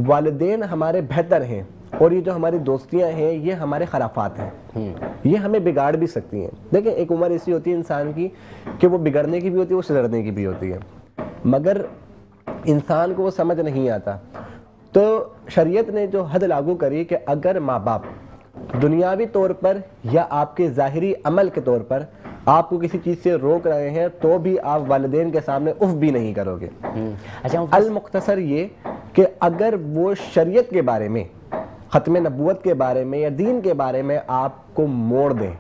والدین ہمارے بہتر ہیں اور یہ جو ہماری دوستیاں ہیں یہ ہمارے خرافات ہیں، یہ ہمیں بگاڑ بھی سکتی ہیں۔ دیکھیں ایک عمر ایسی ہوتی ہے انسان کی کہ وہ بگڑنے کی بھی ہوتی ہے، وہ سدھرنے کی بھی ہوتی ہے، مگر انسان کو وہ سمجھ نہیں آتا۔ تو شریعت نے جو حد لاگو کری کہ اگر ماں باپ دنیاوی طور پر یا آپ کے ظاہری عمل کے طور پر آپ کو کسی چیز سے روک رہے ہیں تو بھی آپ والدین کے سامنے اف بھی نہیں کرو گے۔ المختصر یہ کہ اگر وہ شریعت کے بارے میں، ختم نبوت کے بارے میں یا دین کے بارے میں آپ کو موڑ دیں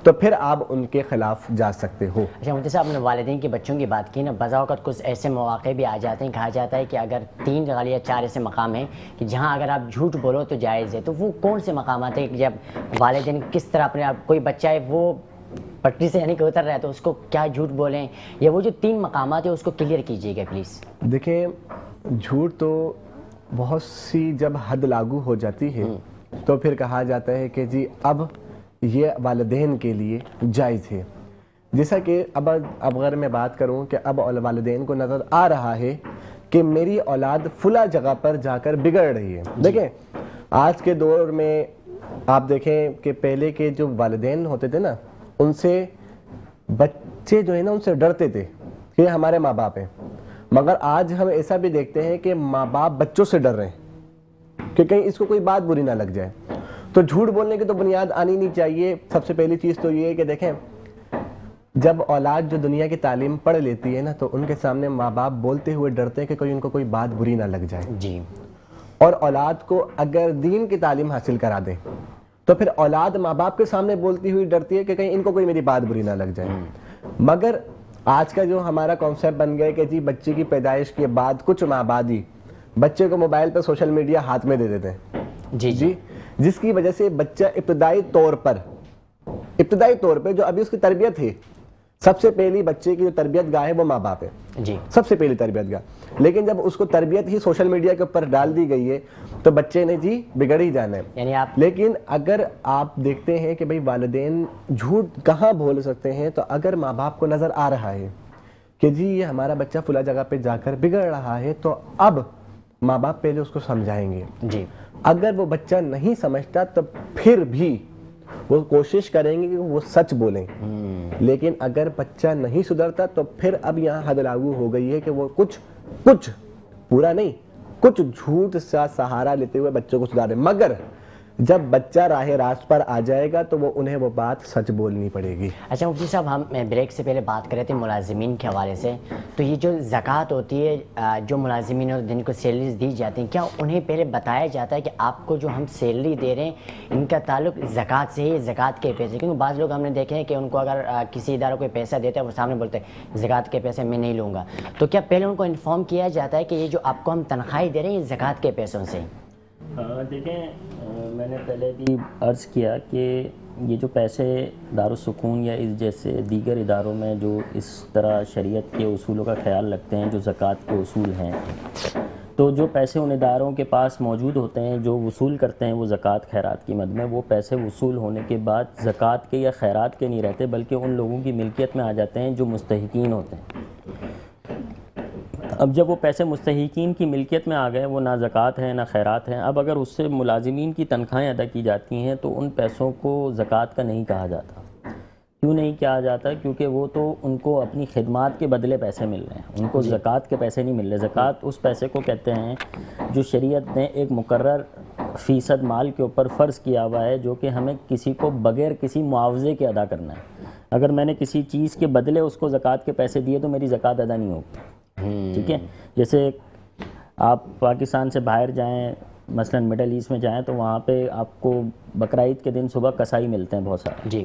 تو پھر آپ ان کے خلاف جا سکتے ہو۔ اچھا مفتی صاحب، نے والدین کے بچوں کی بات کی نا، بعض اوقات کچھ ایسے مواقع بھی آ جاتے ہیں، کہا جاتا ہے کہ اگر 3 یا 4 ایسے مقام ہیں کہ جہاں اگر آپ جھوٹ بولو تو جائز ہے، تو وہ کون سے مقامات ہیں جب والدین کس طرح اپنے آپ، کوئی بچہ ہے وہ پٹری سے یعنی کہ اتر رہا ہے تو اس کو کیا جھوٹ بولیں، یا وہ جو 3 مقامات ہیں اس کو کلیئر کیجیے گا پلیز۔ دیکھیں جھوٹ تو بہت سی جب حد لاگو ہو جاتی ہے تو پھر کہا جاتا ہے کہ جی اب یہ والدین کے لیے جائز ہے۔ جیسا کہ اب اگر میں بات کروں کہ اب والدین کو نظر آ رہا ہے کہ میری اولاد فلاں جگہ پر جا کر بگڑ رہی ہے۔ دیکھیں آج کے دور میں آپ دیکھیں کہ پہلے کے جو والدین ہوتے تھے نا، ان سے بچے جو ہے نا ان سے ڈرتے تھے کہ ہمارے ماں باپ ہیں، مگر آج ہم ایسا بھی دیکھتے ہیں کہ ماں باپ بچوں سے ڈر رہے ہیں کہ کہیں اس کو کوئی بات بری نہ لگ جائے۔ تو جھوٹ بولنے کی تو بنیاد آنی نہیں چاہیے۔ سب سے پہلی چیز تو یہ ہے کہ دیکھیں جب اولاد جو دنیا کی تعلیم پڑھ لیتی ہے نا تو ان کے سامنے ماں باپ بولتے ہوئے ڈرتے ہیں کہ کوئی ان کو کوئی بات بری نہ لگ جائے جی۔ اور اولاد کو اگر دین کی تعلیم حاصل کرا دیں تو پھر اولاد ماں باپ کے سامنے بولتی ہوئی ڈرتی ہے کہ کہیں ان کو کوئی میری بات بری نہ لگ جائے۔ مگر آج کا جو ہمارا کانسیپٹ بن گیا ہے کہ جی بچے کی پیدائش کے بعد کچھ ماہ بعد ہی بچے کو موبائل پہ سوشل میڈیا ہاتھ میں دے دیتے ہیں، جی، جس کی وجہ سے بچہ ابتدائی طور پہ جو ابھی اس کی تربیت ہے، سب سے پہلی بچے کی جو تربیت گاہ ہے وہ ماں باپ ہے، جی، سب سے پہلی تربیت گاہ۔ لیکن جب اس کو تربیت ہی سوشل میڈیا کے اوپر ڈال دی گئی ہے تو بچے نے جی بگڑ ہی جانا ہے۔ یعنی آپ لیکن اگر آپ دیکھتے ہیں کہ بھئی والدین جھوٹ کہاں بول سکتے ہیں، تو اگر ماں باپ کو نظر آ رہا ہے کہ جی یہ ہمارا بچہ فلاں جگہ پہ جا کر بگڑ رہا ہے تو اب ماں باپ پہلے اس کو سمجھائیں گے۔ جی، اگر وہ بچہ نہیں سمجھتا تو پھر بھی وہ کوشش کریں گے کہ وہ سچ بولیں، لیکن اگر بچہ نہیں سدھرتا تو پھر اب یہاں حد لاگو ہو گئی ہے کہ وہ کچھ پورا نہیں، کچھ جھوٹ سا سہارا لیتے ہوئے بچوں کو سدھاریں۔ مگر جب بچہ راہ راست پر آ جائے گا تو وہ انہیں وہ بات سچ بولنی پڑے گی۔ اچھا مفتی صاحب، ہم بریک سے پہلے بات کر رہے تھے ملازمین کے حوالے سے، تو یہ جو زکوٰۃ ہوتی ہے جو ملازمین اور جن کو سیلریز دی جاتی ہیں، کیا انہیں پہلے بتایا جاتا ہے کہ آپ کو جو ہم سیلری دے رہے ہیں ان کا تعلق زکوٰۃ سے ہی، زکوٰۃ کے پیسے؟ کیونکہ بعض لوگ ہم نے دیکھے ہیں کہ ان کو اگر کسی ادارہ کوئی پیسہ دیتا ہے وہ سامنے بولتے ہیں زکوٰۃ کے پیسے میں نہیں لوں گا، تو کیا پہلے ان کو انفارم کیا جاتا ہے کہ یہ جو آپ کو ہم تنخواہیں دے رہے ہیں یہ زکوٰۃ کے پیسوں سے؟ دیکھیں، میں نے پہلے بھی عرض کیا کہ یہ جو پیسے دارالسکون یا اس جیسے دیگر اداروں میں جو اس طرح شریعت کے اصولوں کا خیال رکھتے ہیں، جو زکوٰۃ کے اصول ہیں، تو جو پیسے ان اداروں کے پاس موجود ہوتے ہیں جو وصول کرتے ہیں وہ زکوٰۃ خیرات کی مد میں، وہ پیسے وصول ہونے کے بعد زکوٰۃ کے یا خیرات کے نہیں رہتے، بلکہ ان لوگوں کی ملکیت میں آ جاتے ہیں جو مستحقین ہوتے ہیں۔ اب جب وہ پیسے مستحقین کی ملکیت میں آ گئے، وہ نہ زکوٰۃ ہے نہ خیرات ہیں، اب اگر اس سے ملازمین کی تنخواہیں ادا کی جاتی ہیں تو ان پیسوں کو زکوٰۃ کا نہیں کہا جاتا۔ کیوں نہیں کہا جاتا؟ کیونکہ وہ تو ان کو اپنی خدمات کے بدلے پیسے مل رہے ہیں، ان کو زکوٰۃ کے پیسے نہیں مل رہے۔ زکوٰۃ اس پیسے کو کہتے ہیں جو شریعت نے ایک مقرر فیصد مال کے اوپر فرض کیا ہوا ہے، جو کہ ہمیں کسی کو بغیر کسی معاوضے کے ادا کرنا ہے۔ اگر میں نے کسی چیز کے بدلے اس کو زکوٰۃ کے پیسے دیے تو میری زکوٰۃ ادا نہیں ہوگی، ٹھیک ہے؟ جیسے آپ پاکستان سے باہر جائیں، مثلا مڈل ایسٹ میں جائیں، تو وہاں پہ آپ کو بقرعید کے دن صبح کسائی ملتے ہیں بہت سارے، جی،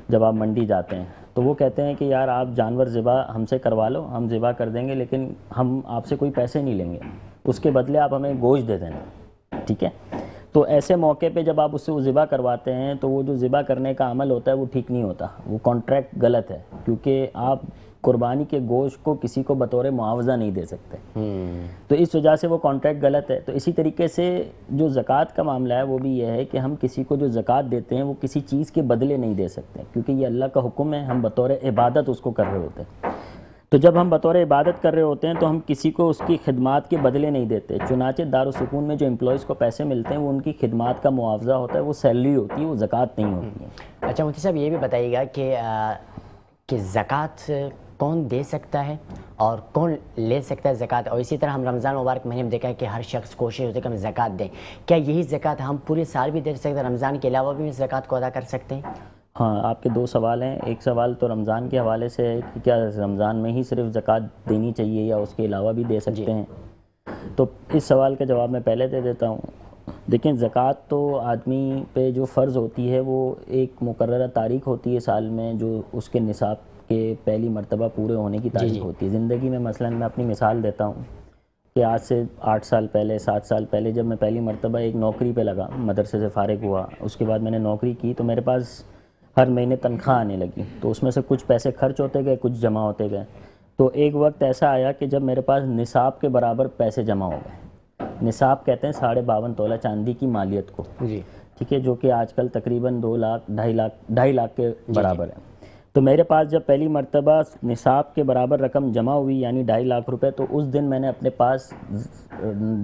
جب آپ منڈی جاتے ہیں تو وہ کہتے ہیں کہ یار آپ جانور ذبح ہم سے کروا لو، ہم ذبح کر دیں گے، لیکن ہم آپ سے کوئی پیسے نہیں لیں گے، اس کے بدلے آپ ہمیں گوشت دے دینا، ٹھیک ہے؟ تو ایسے موقع پہ جب آپ اس سے وہ ذبح کرواتے ہیں تو وہ جو ذبح کرنے کا عمل ہوتا ہے وہ ٹھیک نہیں ہوتا، وہ کانٹریکٹ غلط ہے، کیونکہ آپ قربانی کے گوشت کو کسی کو بطور معاوضہ نہیں دے سکتے، تو اس وجہ سے وہ کانٹریکٹ غلط ہے۔ تو اسی طریقے سے جو زکوٰۃ کا معاملہ ہے وہ بھی یہ ہے کہ ہم کسی کو جو زکوٰۃ دیتے ہیں وہ کسی چیز کے بدلے نہیں دے سکتے، کیونکہ یہ اللہ کا حکم ہے، ہم بطور عبادت اس کو کر رہے ہوتے ہیں۔ تو جب ہم بطور عبادت کر رہے ہوتے ہیں تو ہم کسی کو اس کی خدمات کے بدلے نہیں دیتے۔ چنانچہ دارالسکون میں جو امپلائیز کو پیسے ملتے ہیں وہ ان کی خدمات کا معاوضہ ہوتا ہے، وہ سیلری ہوتی ہے، وہ زکوٰۃ نہیں ہوتی ہے۔ اچھا مفتی صاحب، یہ بھی بتائیے گا کہ زکوٰۃ کون دے سکتا ہے اور کون لے سکتا ہے زکوٰۃ؟ اور اسی طرح ہم رمضان مبارک مہینے میں دیکھا ہے کہ ہر شخص کوشش ہوتی ہے کہ ہم زکوٰۃ دیں، کیا یہی زکوٰۃ ہم پورے سال بھی دے سکتے ہیں، رمضان کے علاوہ بھی زکوٰۃ کو ادا کر سکتے ہیں؟ ہاں، آپ کے دو سوال ہیں۔ ایک سوال تو رمضان کے حوالے سے ہے کہ کیا رمضان میں ہی صرف زکوٰۃ دینی چاہیے یا اس کے علاوہ بھی دے سکتے ہیں؟ تو اس سوال کا جواب میں پہلے دے دیتا ہوں۔ دیکھیں، زکوٰۃ تو آدمی پہ جو فرض ہوتی ہے وہ ایک مقررہ تاریخ ہوتی ہے سال میں، جو اس کے نصاب کے پہلی مرتبہ پورے ہونے کی تاریخ ہوتی ہے۔ زندگی میں مثلا میں اپنی مثال دیتا ہوں کہ آج سے 8 سال پہلے 7 سال پہلے جب میں پہلی مرتبہ ایک نوکری پہ لگا، مدرسے سے فارغ ہوا، اس کے بعد میں نے نوکری کی تو میرے پاس ہر مہینے تنخواہ آنے لگی، تو اس میں سے کچھ پیسے خرچ ہوتے گئے، کچھ جمع ہوتے گئے۔ تو ایک وقت ایسا آیا کہ جب میرے پاس نصاب کے برابر پیسے جمع ہو گئے۔ نصاب کہتے ہیں 52.5 تولہ چاندی کی مالیت کو، جی، ٹھیک ہے، جو کہ آج کل تقریباً 2 لاکھ 2.5 لاکھ کے برابر ہے۔ تو میرے پاس جب پہلی مرتبہ نصاب کے برابر رقم جمع ہوئی یعنی 2.5 لاکھ روپے، تو اس دن میں نے اپنے پاس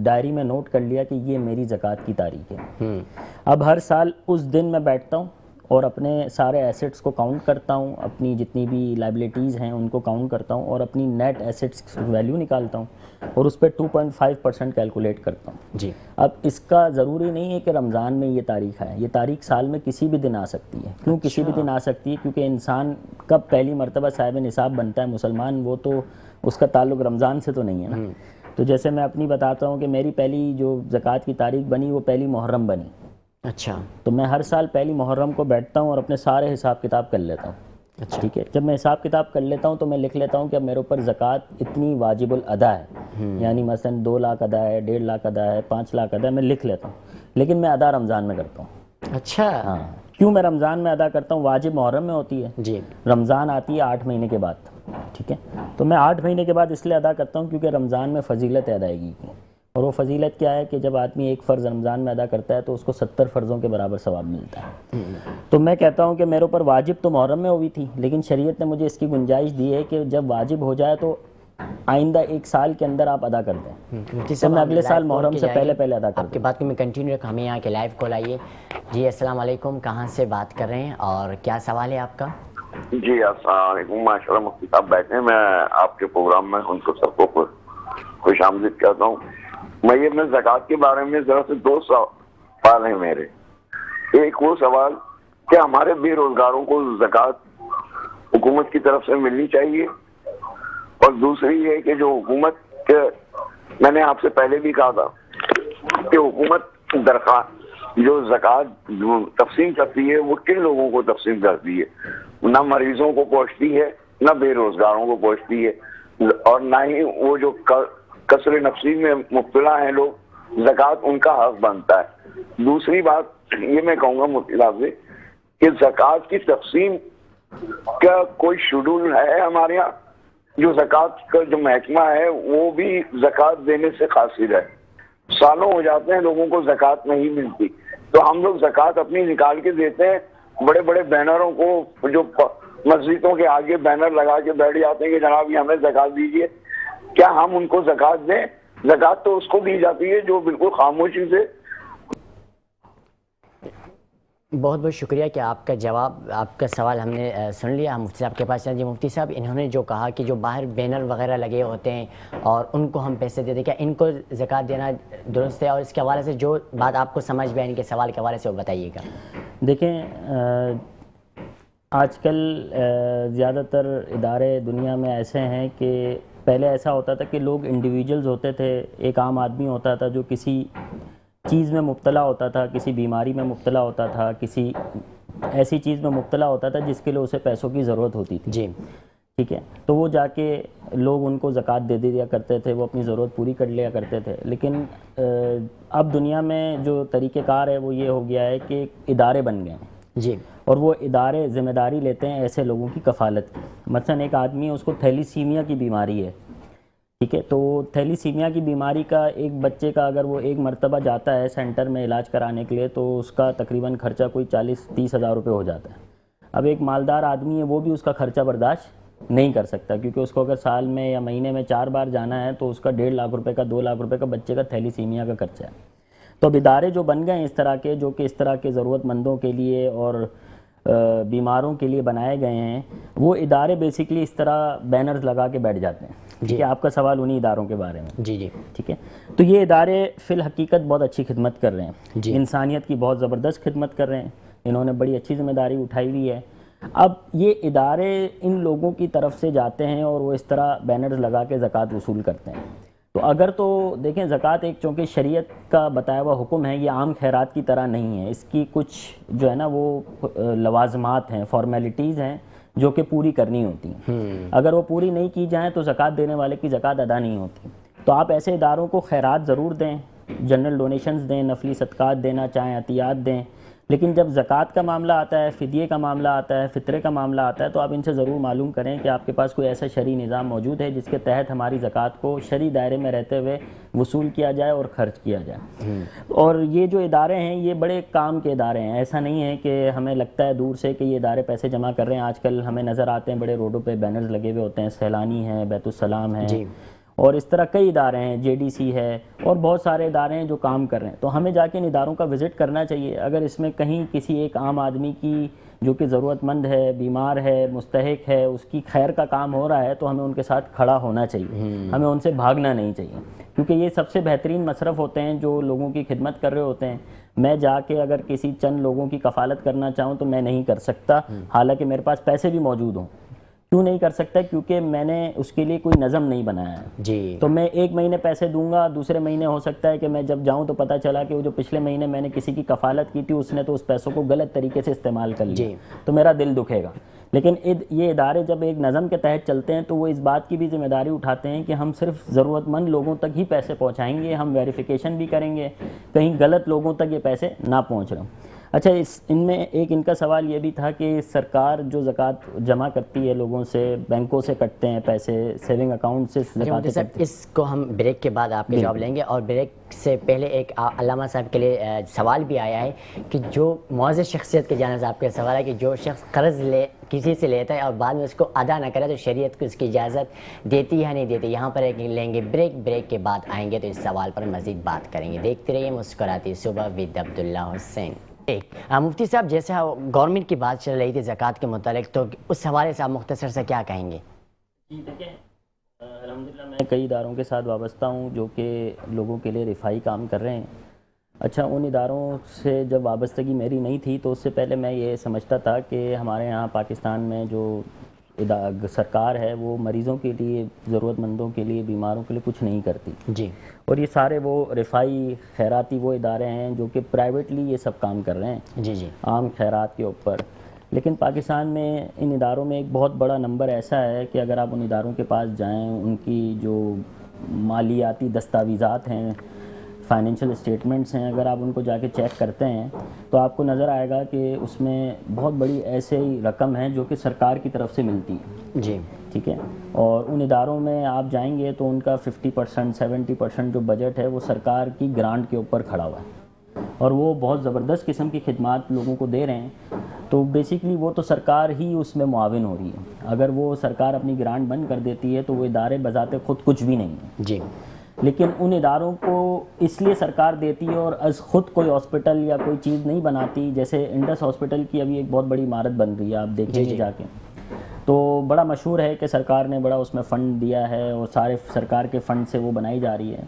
ڈائری میں نوٹ کر لیا کہ یہ میری زکوٰۃ کی تاریخ ہے۔ اب ہر سال اس دن میں بیٹھتا ہوں اور اپنے سارے ایسٹس کو کاؤنٹ کرتا ہوں، اپنی جتنی بھی لائبلٹیز ہیں ان کو کاؤنٹ کرتا ہوں اور اپنی نیٹ ایسٹس ویلیو نکالتا ہوں اور اس پہ 2.5% کیلکولیٹ کرتا ہوں۔ جی، اب اس کا ضروری نہیں ہے کہ رمضان میں یہ تاریخ ہے، یہ تاریخ سال میں کسی بھی دن آ سکتی ہے۔ کیوں کسی بھی دن آ سکتی ہے؟ کیونکہ انسان کب پہلی مرتبہ صاحب نصاب بنتا ہے مسلمان، وہ تو اس کا تعلق رمضان سے تو نہیں ہے نا۔ تو جیسے میں اپنی بتاتا ہوں کہ میری پہلی جو زکوٰۃ کی تاریخ بنی وہ پہلی محرم بنی۔ اچھا، تو میں ہر سال پہلی محرم کو بیٹھتا ہوں اور اپنے سارے حساب کتاب کر لیتا ہوں، ٹھیک ہے۔ جب میں حساب کتاب کر لیتا ہوں تو میں لکھ لیتا ہوں کہ اب میرے اوپر زکوٰۃ اتنی واجب الادا ہے، یعنی مثلا 2 لاکھ ادا ہے، 1.5 لاکھ ادا ہے، 5 لاکھ ادا ہے، میں لکھ لیتا ہوں، لیکن میں ادا رمضان میں کرتا ہوں۔ اچھا، ہاں، کیوں میں رمضان میں ادا کرتا ہوں؟ واجب محرم میں ہوتی ہے، جی، رمضان آتی ہے 8 مہینے کے بعد، ٹھیک ہے۔ تو میں 8 مہینے کے بعد اس لیے ادا کرتا ہوں کیونکہ رمضان میں فضیلت ہے ادائیگی کی، اور وہ فضیلت کیا ہے کہ جب آدمی ایک فرض رمضان میں ادا کرتا ہے تو اس کو 70 فرضوں کے برابر ثواب ملتا ہے۔ تو میں کہتا ہوں کہ میرے اوپر واجب تو محرم میں ہوئی تھی، لیکن شریعت نے مجھے اس کی گنجائش دی ہے کہ جب واجب ہو جائے تو آئندہ 1 سال کے اندر آپ ادا کر دیں، تو میں اگلے سال محرم سے پہلے ادا کر آپ کی بات کو میں کنٹینیو رکھوں، ہمیں یہاں کے لائیو کال آئیے۔ جی السلام علیکم، کہاں سے بات کر رہے ہیں اور کیا سوال ہے آپ کا؟ جی السلام علیکم، ماشاء اللہ مفتی صاحب بیٹھے ہیں، میں آپ کے پروگرام میں ان کو سب کو خوش آمدید کہتا ہوں۔ میں زکوٰۃ کے بارے میں ذرا سے 2 سوال ہیں میرے۔ ایک وہ سوال کہ ہمارے بے روزگاروں کو زکوٰۃ حکومت کی طرف سے ملنی چاہیے، اور دوسری یہ کہ جو حکومت میں نے آپ سے پہلے بھی کہا تھا کہ حکومت درخواست جو زکوٰۃ تقسیم کرتی ہے وہ کن لوگوں کو تقسیم کرتی ہے؟ نہ مریضوں کو پہنچتی ہے، نہ بے روزگاروں کو پہنچتی ہے، اور نہ ہی وہ جو کسر نفسی میں مبتلا ہیں لوگ، زکوٰۃ ان کا حق بنتا ہے۔ دوسری بات یہ میں کہوں گا مفتی صاحب سے کہ زکوٰۃ کی تقسیم کا کوئی شیڈول ہے ہمارے یہاں؟ جو زکوٰۃ کا جو محکمہ ہے وہ بھی زکوٰۃ دینے سے قاصر ہے، سالوں ہو جاتے ہیں لوگوں کو زکوٰۃ نہیں ملتی، تو ہم لوگ زکوٰۃ اپنی نکال کے دیتے ہیں، بڑے بڑے بینروں کو جو مسجدوں کے آگے بینر لگا کے بیٹھ جاتے ہیں کہ جناب یہ ہمیں زکوٰۃ دیجیے۔ کیا ہم ان کو زکوٰۃ دیں؟ زکوٰۃ تو اس کو دی جاتی ہے جو بالکل خاموشی سے۔ بہت بہت شکریہ کہ آپ کا جواب، آپ کا سوال ہم نے سن لیا۔ مفتی صاحب کے پاس چلیں۔ جی مفتی صاحب، انہوں نے جو کہا کہ جو باہر بینر وغیرہ لگے ہوتے ہیں اور ان کو ہم پیسے دیتے ہیں، کیا ان کو زکوٰۃ دینا درست ہے؟ اور اس کے حوالے سے جو بات آپ کو سمجھ میں ان کے سوال کے حوالے سے وہ بتائیے گا۔ دیکھیں، آج کل زیادہ تر ادارے دنیا میں ایسے ہیں کہ پہلے ایسا ہوتا تھا کہ لوگ انڈیویجولز ہوتے تھے، ایک عام آدمی ہوتا تھا جو کسی چیز میں مبتلا ہوتا تھا، کسی بیماری میں مبتلا ہوتا تھا، کسی ایسی چیز میں مبتلا ہوتا تھا جس کے لیے اسے پیسوں کی ضرورت ہوتی تھی، جی ٹھیک ہے، تو وہ جا کے لوگ ان کو زکوٰۃ دے دیا کرتے تھے، وہ اپنی ضرورت پوری کر لیا کرتے تھے۔ لیکن اب دنیا میں جو طریقہ کار ہے وہ یہ ہو گیا ہے کہ ادارے بن گئے ہیں، جی، اور وہ ادارے ذمہ داری لیتے ہیں ایسے لوگوں کی کفالت کی۔ مثلا ایک آدمی ہے، اس کو تھیلیسیمیا کی بیماری ہے، ٹھیک ہے، تو تھیلیسیمیا کی بیماری کا ایک بچے کا اگر وہ ایک مرتبہ جاتا ہے سینٹر میں علاج کرانے کے لیے تو اس کا تقریباً خرچہ کوئی 40-30 ہزار روپے ہو جاتا ہے۔ اب ایک مالدار آدمی ہے، وہ بھی اس کا خرچہ برداشت نہیں کر سکتا، کیونکہ اس کو اگر سال میں یا مہینے میں 4 بار جانا ہے تو اس کا 1.5 لاکھ روپے کا 2 لاکھ روپے کا بچے کا تھیلیسیمیا کا خرچہ ہے۔ تو اب ادارے جو بن گئے ہیں اس طرح کے، جو کہ اس طرح کے ضرورت مندوں کے لیے اور بیماروں کے لیے بنائے گئے ہیں، وہ ادارے بیسیکلی اس طرح بینرز لگا کے بیٹھ جاتے ہیں۔ ٹھیک ہے، آپ کا سوال انہی اداروں کے بارے میں۔ جی جی ٹھیک ہے، تو یہ ادارے فی الحقیقت بہت اچھی خدمت کر رہے ہیں، جی، انسانیت کی بہت زبردست خدمت کر رہے ہیں، انہوں نے بڑی اچھی ذمہ داری اٹھائی ہوئی ہے۔ اب یہ ادارے ان لوگوں کی طرف سے جاتے ہیں اور وہ اس طرح بینرز لگا کے زکوٰۃ وصول کرتے ہیں۔ تو اگر تو دیکھیں، زکوٰۃ ایک چونکہ شریعت کا بتایا ہوا حکم ہے، یہ عام خیرات کی طرح نہیں ہے، اس کی کچھ جو ہے نا وہ لوازمات ہیں، فارمیلٹیز ہیں جو کہ پوری کرنی ہوتی ہیں۔ اگر وہ پوری نہیں کی جائیں تو زکوٰۃ دینے والے کی زکوٰۃ ادا نہیں ہوتی۔ تو آپ ایسے اداروں کو خیرات ضرور دیں، جنرل ڈونیشنز دیں، نفلی صدقات دینا چاہیں عطیات دیں، لیکن جب زکوٰۃ کا معاملہ آتا ہے، فدیے کا معاملہ آتا ہے، فطرے کا معاملہ آتا ہے، تو آپ ان سے ضرور معلوم کریں کہ آپ کے پاس کوئی ایسا شرعی نظام موجود ہے جس کے تحت ہماری زکوٰۃ کو شرعی دائرے میں رہتے ہوئے وصول کیا جائے اور خرچ کیا جائے۔ اور یہ جو ادارے ہیں یہ بڑے کام کے ادارے ہیں، ایسا نہیں ہے کہ ہمیں لگتا ہے دور سے کہ یہ ادارے پیسے جمع کر رہے ہیں۔ آج کل ہمیں نظر آتے ہیں بڑے روڈوں پہ بینرز لگے ہوئے ہوتے ہیں، سیلانی ہے، بیت السلام ہے، اور اس طرح کئی ادارے ہیں، JDC ہے، اور بہت سارے ادارے ہیں جو کام کر رہے ہیں۔ تو ہمیں جا کے ان اداروں کا وزٹ کرنا چاہیے۔ اگر اس میں کہیں کسی ایک عام آدمی کی جو کہ ضرورت مند ہے، بیمار ہے، مستحق ہے، اس کی خیر کا کام ہو رہا ہے تو ہمیں ان کے ساتھ کھڑا ہونا چاہیے، ہمیں ان سے بھاگنا نہیں چاہیے، کیونکہ یہ سب سے بہترین مصرف ہوتے ہیں جو لوگوں کی خدمت کر رہے ہوتے ہیں۔ میں جا کے اگر کسی چند لوگوں کی کفالت کرنا چاہوں تو میں نہیں کر سکتا، حالانکہ میرے پاس پیسے بھی موجود ہوں۔ کیوں نہیں کر سکتا؟ کیونکہ میں نے اس کے لیے کوئی نظم نہیں بنایا ہے۔ جی، تو میں ایک مہینے پیسے دوں گا، دوسرے مہینے ہو سکتا ہے کہ میں جب جاؤں تو پتہ چلا کہ وہ جو پچھلے مہینے میں نے کسی کی کفالت کی تھی اس نے تو اس پیسوں کو غلط طریقے سے استعمال کر لیا، تو میرا دل دکھے گا۔ لیکن یہ ادارے جب ایک نظم کے تحت چلتے ہیں تو وہ اس بات کی بھی ذمہ داری اٹھاتے ہیں کہ ہم صرف ضرورت مند لوگوں تک ہی پیسے پہنچائیں گے، ہم ویریفیکیشن بھی کریں گے کہیں غلط لوگوں تک یہ پیسے نہ پہنچ رہے ہوں۔ اچھا، ان میں ایک ان کا سوال یہ بھی تھا کہ سرکار جو زکوٰۃ جمع کرتی ہے لوگوں سے، بینکوں سے کٹتے ہیں پیسے، سیونگ اکاؤنٹ سے زکوٰۃ کٹتی ہیں۔ اس کو ہم بریک کے بعد آپ کے جواب لیں گے، اور بریک سے پہلے ایک علامہ صاحب کے لیے سوال بھی آیا ہے کہ جو معزز شخصیت کے جانب سے آپ کا سوال ہے کہ جو شخص قرض کسی سے لیتا ہے اور بعد میں اس کو ادا نہ کرے تو شریعت کو اس کی اجازت دیتی ہے نہیں دیتی؟ یہاں پر ایک لیں گے بریک کے بعد آئیں گے تو اس سوال پر مزید بات کریں گے۔ دیکھتے رہیے مسکراتی صبح ود عبداللہ حسین۔ مفتی صاحب، جیسے گورنمنٹ کی بات چل رہی تھی زکوٰۃ کے متعلق، تو اس حوالے سے آپ مختصر سے کیا کہیں گے؟ جی دیکھیں، الحمدللہ میں کئی اداروں کے ساتھ وابستہ ہوں جو کہ لوگوں کے لیے رفاہی کام کر رہے ہیں، اچھا، ان اداروں سے جب وابستگی میری نہیں تھی تو اس سے پہلے میں یہ سمجھتا تھا کہ ہمارے یہاں پاکستان میں جو سرکار ہے وہ مریضوں کے لیے، ضرورت مندوں کے لیے، بیماروں کے لیے کچھ نہیں کرتی. جی اور یہ سارے وہ رفائی خیراتی وہ ادارے ہیں جو کہ پرائیویٹلی یہ سب کام کر رہے ہیں جی جی عام خیرات کے اوپر. لیکن پاکستان میں ان اداروں میں ایک بہت بڑا نمبر ایسا ہے کہ اگر آپ ان اداروں کے پاس جائیں، ان کی جو مالیاتی دستاویزات ہیں، فائنینشیل اسٹیٹمنٹس ہیں، اگر آپ ان کو جا کے چیک کرتے ہیں تو آپ کو نظر آئے گا کہ اس میں بہت بڑی ایسے ہی رقم ہے جو کہ سرکار کی طرف سے ملتی ہے. جی ٹھیک ہے. اور ان اداروں میں آپ جائیں گے تو ان کا 50% 70% جو بجٹ ہے وہ سرکار کی گرانٹ کے اوپر کھڑا ہوا ہے، اور وہ بہت زبردست قسم کی خدمات لوگوں کو دے رہے ہیں. تو بیسیکلی وہ تو سرکار ہی اس میں معاون ہو رہی ہے. اگر وہ سرکار اپنی گرانٹ بند کر دیتی ہے تو وہ ادارے بذات خود کچھ بھی نہیں ہیں. جی لیکن ان اداروں کو اس لیے سرکار دیتی ہے اور از خود کوئی ہاسپٹل یا کوئی چیز نہیں بناتی. جیسے انڈس ہاسپٹل کی ابھی ایک بہت بڑی عمارت بن رہی ہے، آپ دیکھیں گے جا کے، تو بڑا مشہور ہے کہ سرکار نے بڑا اس میں فنڈ دیا ہے اور سارے سرکار کے فنڈ سے وہ بنائی جا رہی ہے.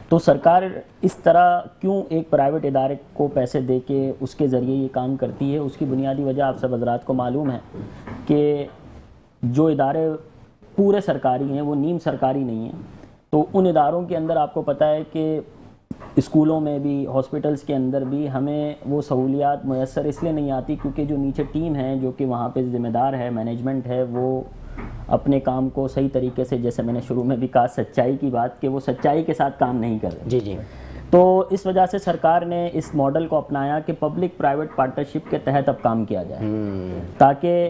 تو سرکار اس طرح کیوں ایک پرائیویٹ ادارے کو پیسے دے کے اس کے ذریعے یہ کام کرتی ہے؟ اس کی بنیادی وجہ آپ سب حضرات کو معلوم ہے کہ جو ادارے پورے سرکاری ہیں وہ نیم سرکاری نہیں ہیں. تو ان اداروں کے اندر آپ کو پتہ ہے کہ اسکولوں میں بھی، ہاسپٹلس کے اندر بھی ہمیں وہ سہولیات میسر اس لیے نہیں آتی کیونکہ جو نیچے ٹیم ہے جو کہ وہاں پہ ذمہ دار ہے، مینجمنٹ ہے، وہ اپنے کام کو صحیح طریقے سے، جیسے میں نے شروع میں بھی کہا سچائی کی بات، کہ وہ سچائی کے ساتھ کام نہیں کر رہے. جی جی تو اس وجہ سے سرکار نے اس ماڈل کو اپنایا کہ پبلک پرائیویٹ پارٹنرشپ کے تحت اب کام کیا جائے، تاکہ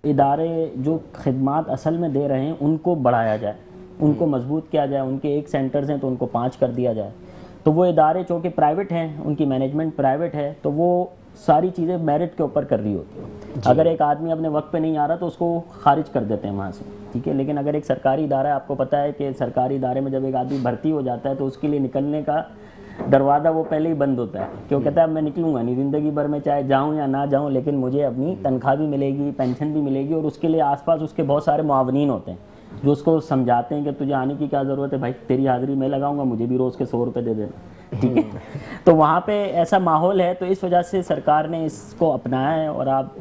ادارے جو خدمات اصل میں دے رہے ہیں ان کو بڑھایا جائے، ان کو مضبوط کیا جائے. ان کے 1 سینٹرز ہیں تو ان کو 5 کر دیا جائے. تو وہ ادارے چونکہ پرائیویٹ ہیں، ان کی مینجمنٹ پرائیویٹ ہے، تو وہ ساری چیزیں میرٹ کے اوپر کر رہی ہوتی ہیں. اگر ایک آدمی اپنے وقت پہ نہیں آ رہا تو اس کو خارج کر دیتے ہیں وہاں سے. ٹھیک ہے. لیکن اگر ایک سرکاری ادارہ ہے، آپ کو پتہ ہے کہ سرکاری ادارے میں جب ایک آدمی بھرتی ہو جاتا ہے تو اس کے لیے نکلنے کا دروازہ وہ پہلے ہی بند ہوتا ہے کہ وہ کہتا ہے اب میں نکلوں گا نہیں زندگی بھر میں، چاہے جاؤں یا نہ جاؤں، لیکن مجھے اپنی تنخواہ بھی ملے گی، پینشن بھی ملے گی. اور اس کے لیے آس پاس اس کے بہت سارے معاونین ہوتے ہیں جو اس کو سمجھاتے ہیں کہ تجھے آنے کی کیا ضرورت ہے بھائی، تیری حاضری میں لگاؤں گا، مجھے بھی روز کے 100 روپے دے دینا. ٹھیک ہے. تو وہاں پہ ایسا ماحول ہے، تو اس وجہ سے سرکار نے اس کو اپنایا ہے. اور آپ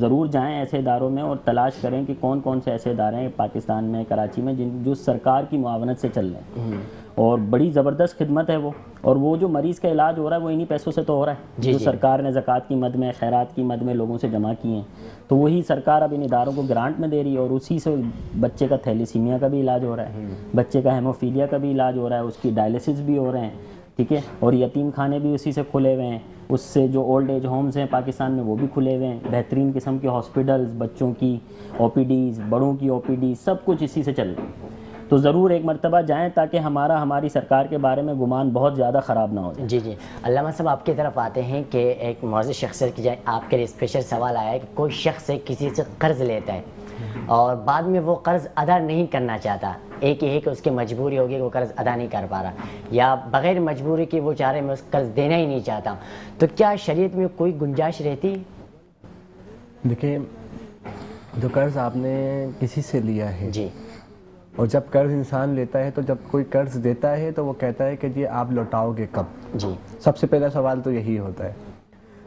ضرور جائیں ایسے اداروں میں اور تلاش کریں کہ کون کون سے ایسے ادارے ہیں پاکستان میں، کراچی میں، جو سرکار کی معاونت سے چل رہے ہیں. اور بڑی زبردست خدمت ہے وہ. اور وہ جو مریض کا علاج ہو رہا ہے وہ انہی پیسوں سے تو ہو رہا ہے جو سرکار نے زکوٰۃ کی مد میں، خیرات کی مد میں لوگوں سے جمع کیے ہیں. تو وہی سرکار اب ان اداروں کو گرانٹ میں دے رہی ہے، اور اسی سے بچے کا تھیلیسیمیا کا بھی علاج ہو رہا ہے، بچے کا ہیموفیلیا کا بھی علاج ہو رہا ہے، اس کی ڈائلسس بھی ہو رہے ہیں. ٹھیک ہے. اور یتیم خانے بھی اسی سے کھلے ہوئے ہیں. اس سے جو اولڈ ایج ہومز ہیں پاکستان میں وہ بھی کھلے ہوئے ہیں. بہترین قسم کے ہاسپٹلز، بچوں کی او پی ڈیز، بڑوں کی او پی ڈیز، سب کچھ اسی سے چل رہا ہے. تو ضرور ایک مرتبہ جائیں تاکہ ہماری سرکار کے بارے میں گمان بہت زیادہ خراب نہ ہو جائے. جی جی. علامہ صاحب آپ کی طرف آتے ہیں کہ ایک معزز شخصیت کی جائے آپ کے لیے اسپیشل سوال آیا ہے کہ کوئی شخص کسی سے قرض لیتا ہے اور بعد میں وہ قرض ادا نہیں کرنا چاہتا، ایک یہ ہے کہ اس کی مجبوری ہوگی کہ وہ قرض ادا نہیں کر پا رہا، یا بغیر مجبوری کی وہ چاہ رہے میں اس قرض دینا ہی نہیں چاہتا، تو کیا شریعت میں کوئی گنجائش رہتی؟ دیکھیں، جو قرض آپ نے کسی سے لیا ہے، جی، اور جب قرض انسان لیتا ہے تو جب کوئی قرض دیتا ہے تو وہ کہتا ہے کہ جی آپ لوٹاؤ گے کب؟ جی، سب سے پہلا سوال تو یہی ہوتا ہے.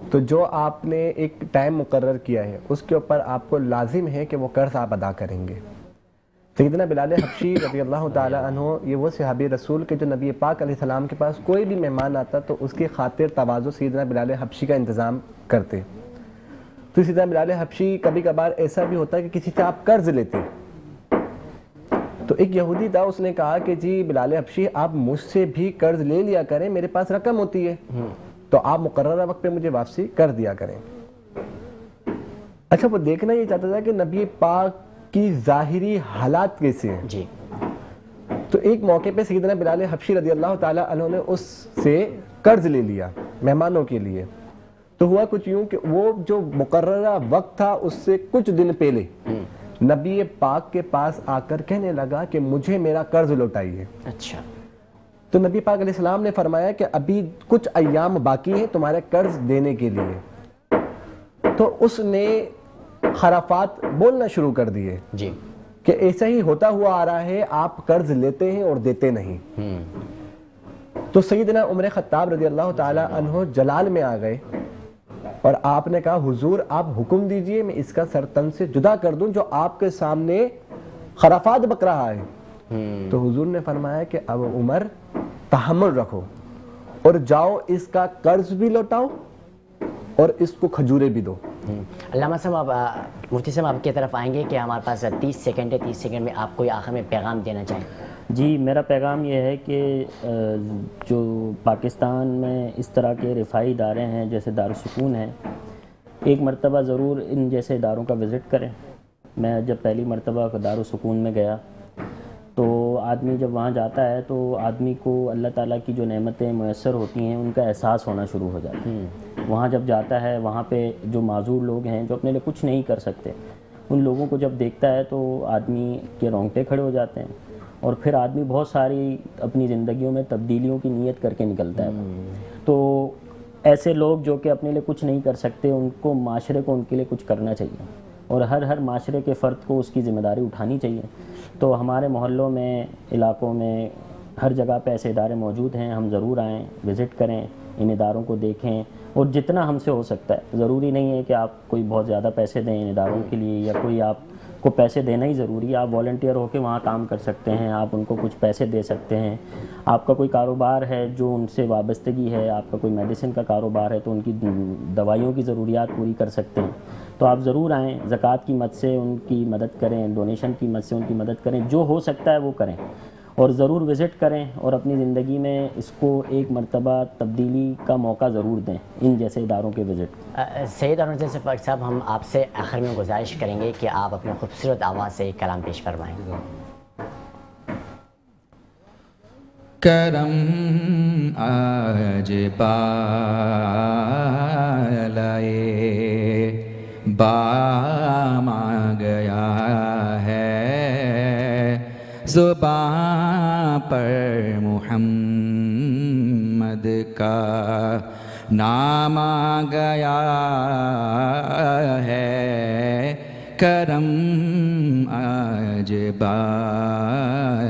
تو جو آپ نے ایک ٹائم مقرر کیا ہے اس کے اوپر آپ کو لازم ہے کہ وہ قرض آپ ادا کریں گے. سیدنا بلال حبشی رضی اللہ تعالیٰ عنہ، یہ وہ صحابی رسول کے جو نبی پاک علیہ السلام کے پاس کوئی بھی مہمان آتا تو اس کی خاطر تواضع سیدنا بلال حبشی کا انتظام کرتے. تو سیدنا بلال حبشی کبھی کبھار ایسا بھی ہوتا ہے کہ کسی سے آپ قرض لیتے. تو ایک یہودی تھا، اس نے کہا کہ جی بلال حبشی آپ مجھ سے بھی قرض لے لیا کریں، میرے پاس رقم ہوتی ہے تو آپ مقررہ وقت پہ مجھے واپسی کر دیا کریں. اچھا، وہ دیکھنا یہ چاہتا تھا کہ نبی پاک کی ظاہری حالات کیسے ہیں. جی. تو ایک موقع پہ سیدنا بلال حبشی رضی اللہ تعالیٰ عنہ نے اس سے قرض لے لیا مہمانوں کے لیے. تو ہوا کچھ یوں کہ وہ جو مقررہ وقت تھا اس سے کچھ دن پہلے نبی پاک کے پاس آ کر کہنے لگا کہ مجھے میرا قرض لوٹائیے. اچھا. تو نبی پاک علیہ السلام نے فرمایا کہ ابھی کچھ ایام باقی ہیں تمہارے قرض دینے کے لیے. تو اس نے خرافات بولنا شروع کر دیے جی کہ ایسا ہی ہوتا ہوا آ رہا ہے، آپ قرض لیتے ہیں اور دیتے نہیں. تو سیدنا عمر خطاب رضی اللہ تعالی عنہ جلال میں آ گئے اور آپ نے کہا حضور آپ حکم دیجئے میں اس کا سر تن سے جدا کر دوں جو آپ کے سامنے خرافات بک رہا ہے. تو حضور نے فرمایا کہ اب عمر تحمل رکھو اور جاؤ اس کا قرض بھی لوٹاؤ اور اس کو کھجورے بھی دو. علامہ صاحب مفتی صاحب آپ کی طرف آئیں گے کہ ہمارے پاس 30 سیکنڈ ہے, 30 سیکنڈ میں آپ کوئی آخر میں پیغام دینا چاہیں. جی میرا پیغام یہ ہے کہ جو پاکستان میں اس طرح کے رفاہی ادارے ہیں جیسے دارالسکون ہیں, ایک مرتبہ ضرور ان جیسے اداروں کا وزٹ کریں. میں جب پہلی مرتبہ دارالسکون میں گیا تو آدمی جب وہاں جاتا ہے تو آدمی کو اللہ تعالیٰ کی جو نعمتیں میسر ہوتی ہیں ان کا احساس ہونا شروع ہو جاتا ہے. وہاں جب جاتا ہے وہاں پہ جو معذور لوگ ہیں جو اپنے لیے کچھ نہیں کر سکتے, ان لوگوں کو جب دیکھتا ہے تو آدمی کے رونگٹے کھڑے ہو جاتے ہیں اور پھر آدمی بہت ساری اپنی زندگیوں میں تبدیلیوں کی نیت کر کے نکلتا ہے. تو ایسے لوگ جو کہ اپنے لیے کچھ نہیں کر سکتے ان کو معاشرے کو ان کے لیے کچھ کرنا چاہیے اور ہر معاشرے کے فرد کو اس کی ذمہ داری اٹھانی چاہیے. تو ہمارے محلوں میں, علاقوں میں, ہر جگہ پہ ایسے ادارے موجود ہیں. ہم ضرور آئیں, وزٹ کریں, ان اداروں کو دیکھیں اور جتنا ہم سے ہو سکتا ہے. ضروری نہیں ہے کہ آپ کوئی بہت زیادہ پیسے دیں ان اداروں کے لیے یا کوئی آپ کو پیسے دینا ہی ضروری ہے. آپ والنٹیئر ہو کے وہاں کام کر سکتے ہیں, آپ ان کو کچھ پیسے دے سکتے ہیں. آپ کا کوئی کاروبار ہے جو ان سے وابستگی ہے, آپ کا کوئی میڈیسن کا کاروبار ہے تو ان کی دوائیوں کی ضروریات پوری کر سکتے ہیں. تو آپ ضرور آئیں, زکوٰۃ کی مد سے ان کی مدد کریں, ڈونیشن کی مد سے ان کی مدد کریں, جو ہو سکتا ہے وہ کریں اور ضرور وزٹ کریں اور اپنی زندگی میں اس کو ایک مرتبہ تبدیلی کا موقع ضرور دیں ان جیسے اداروں کے وزٹ. سید ارون جیسے فاروق صاحب, ہم آپ سے آخر میں گزارش کریں گے کہ آپ اپنے خوبصورت آواز سے ایک کلام پیش فرمائیں. کرم آج بالائے بام آ گیا ہے, زباں پر محمد کا نام آ گیا ہے. کرم آج بالائے.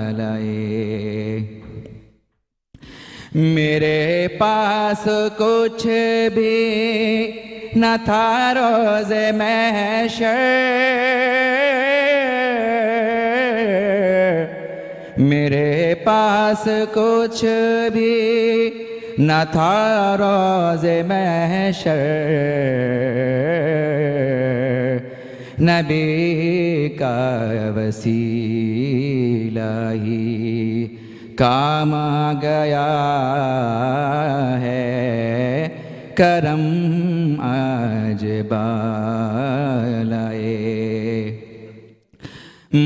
میرے پاس کچھ بھی نہ تھا روز محشر, میرے پاس کچھ بھی نہ تھا روز محشر. نبی کا وسیلہ ہی کام آ گیا ہے. کرم آج بالائے.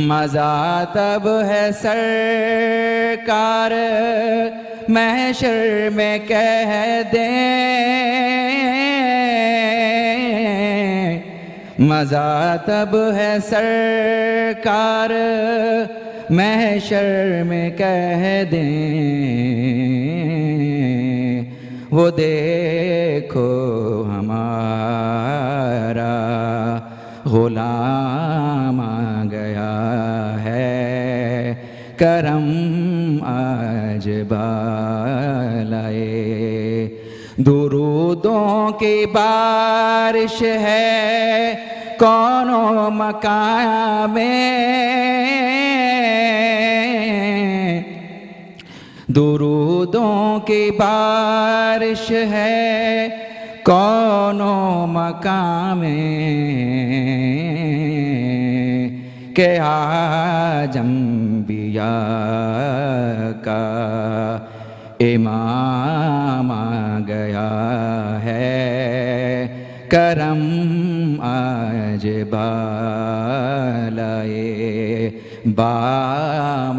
مزہ تب ہے سرکار محشر میں کہہ دیں, مزہ تب ہے سرکار محشر میں کہہ دیں, وہ دیکھو ہمارا غلام آ گیا ہے. کرم آج بالائے. درودوں کی بارش ہے کونوں مکان میں, درودوں کی بارش ہے کونوں مقام میں, کہ آج انبیاء کا امام آ گیا ہے. کرم آج بالائے بام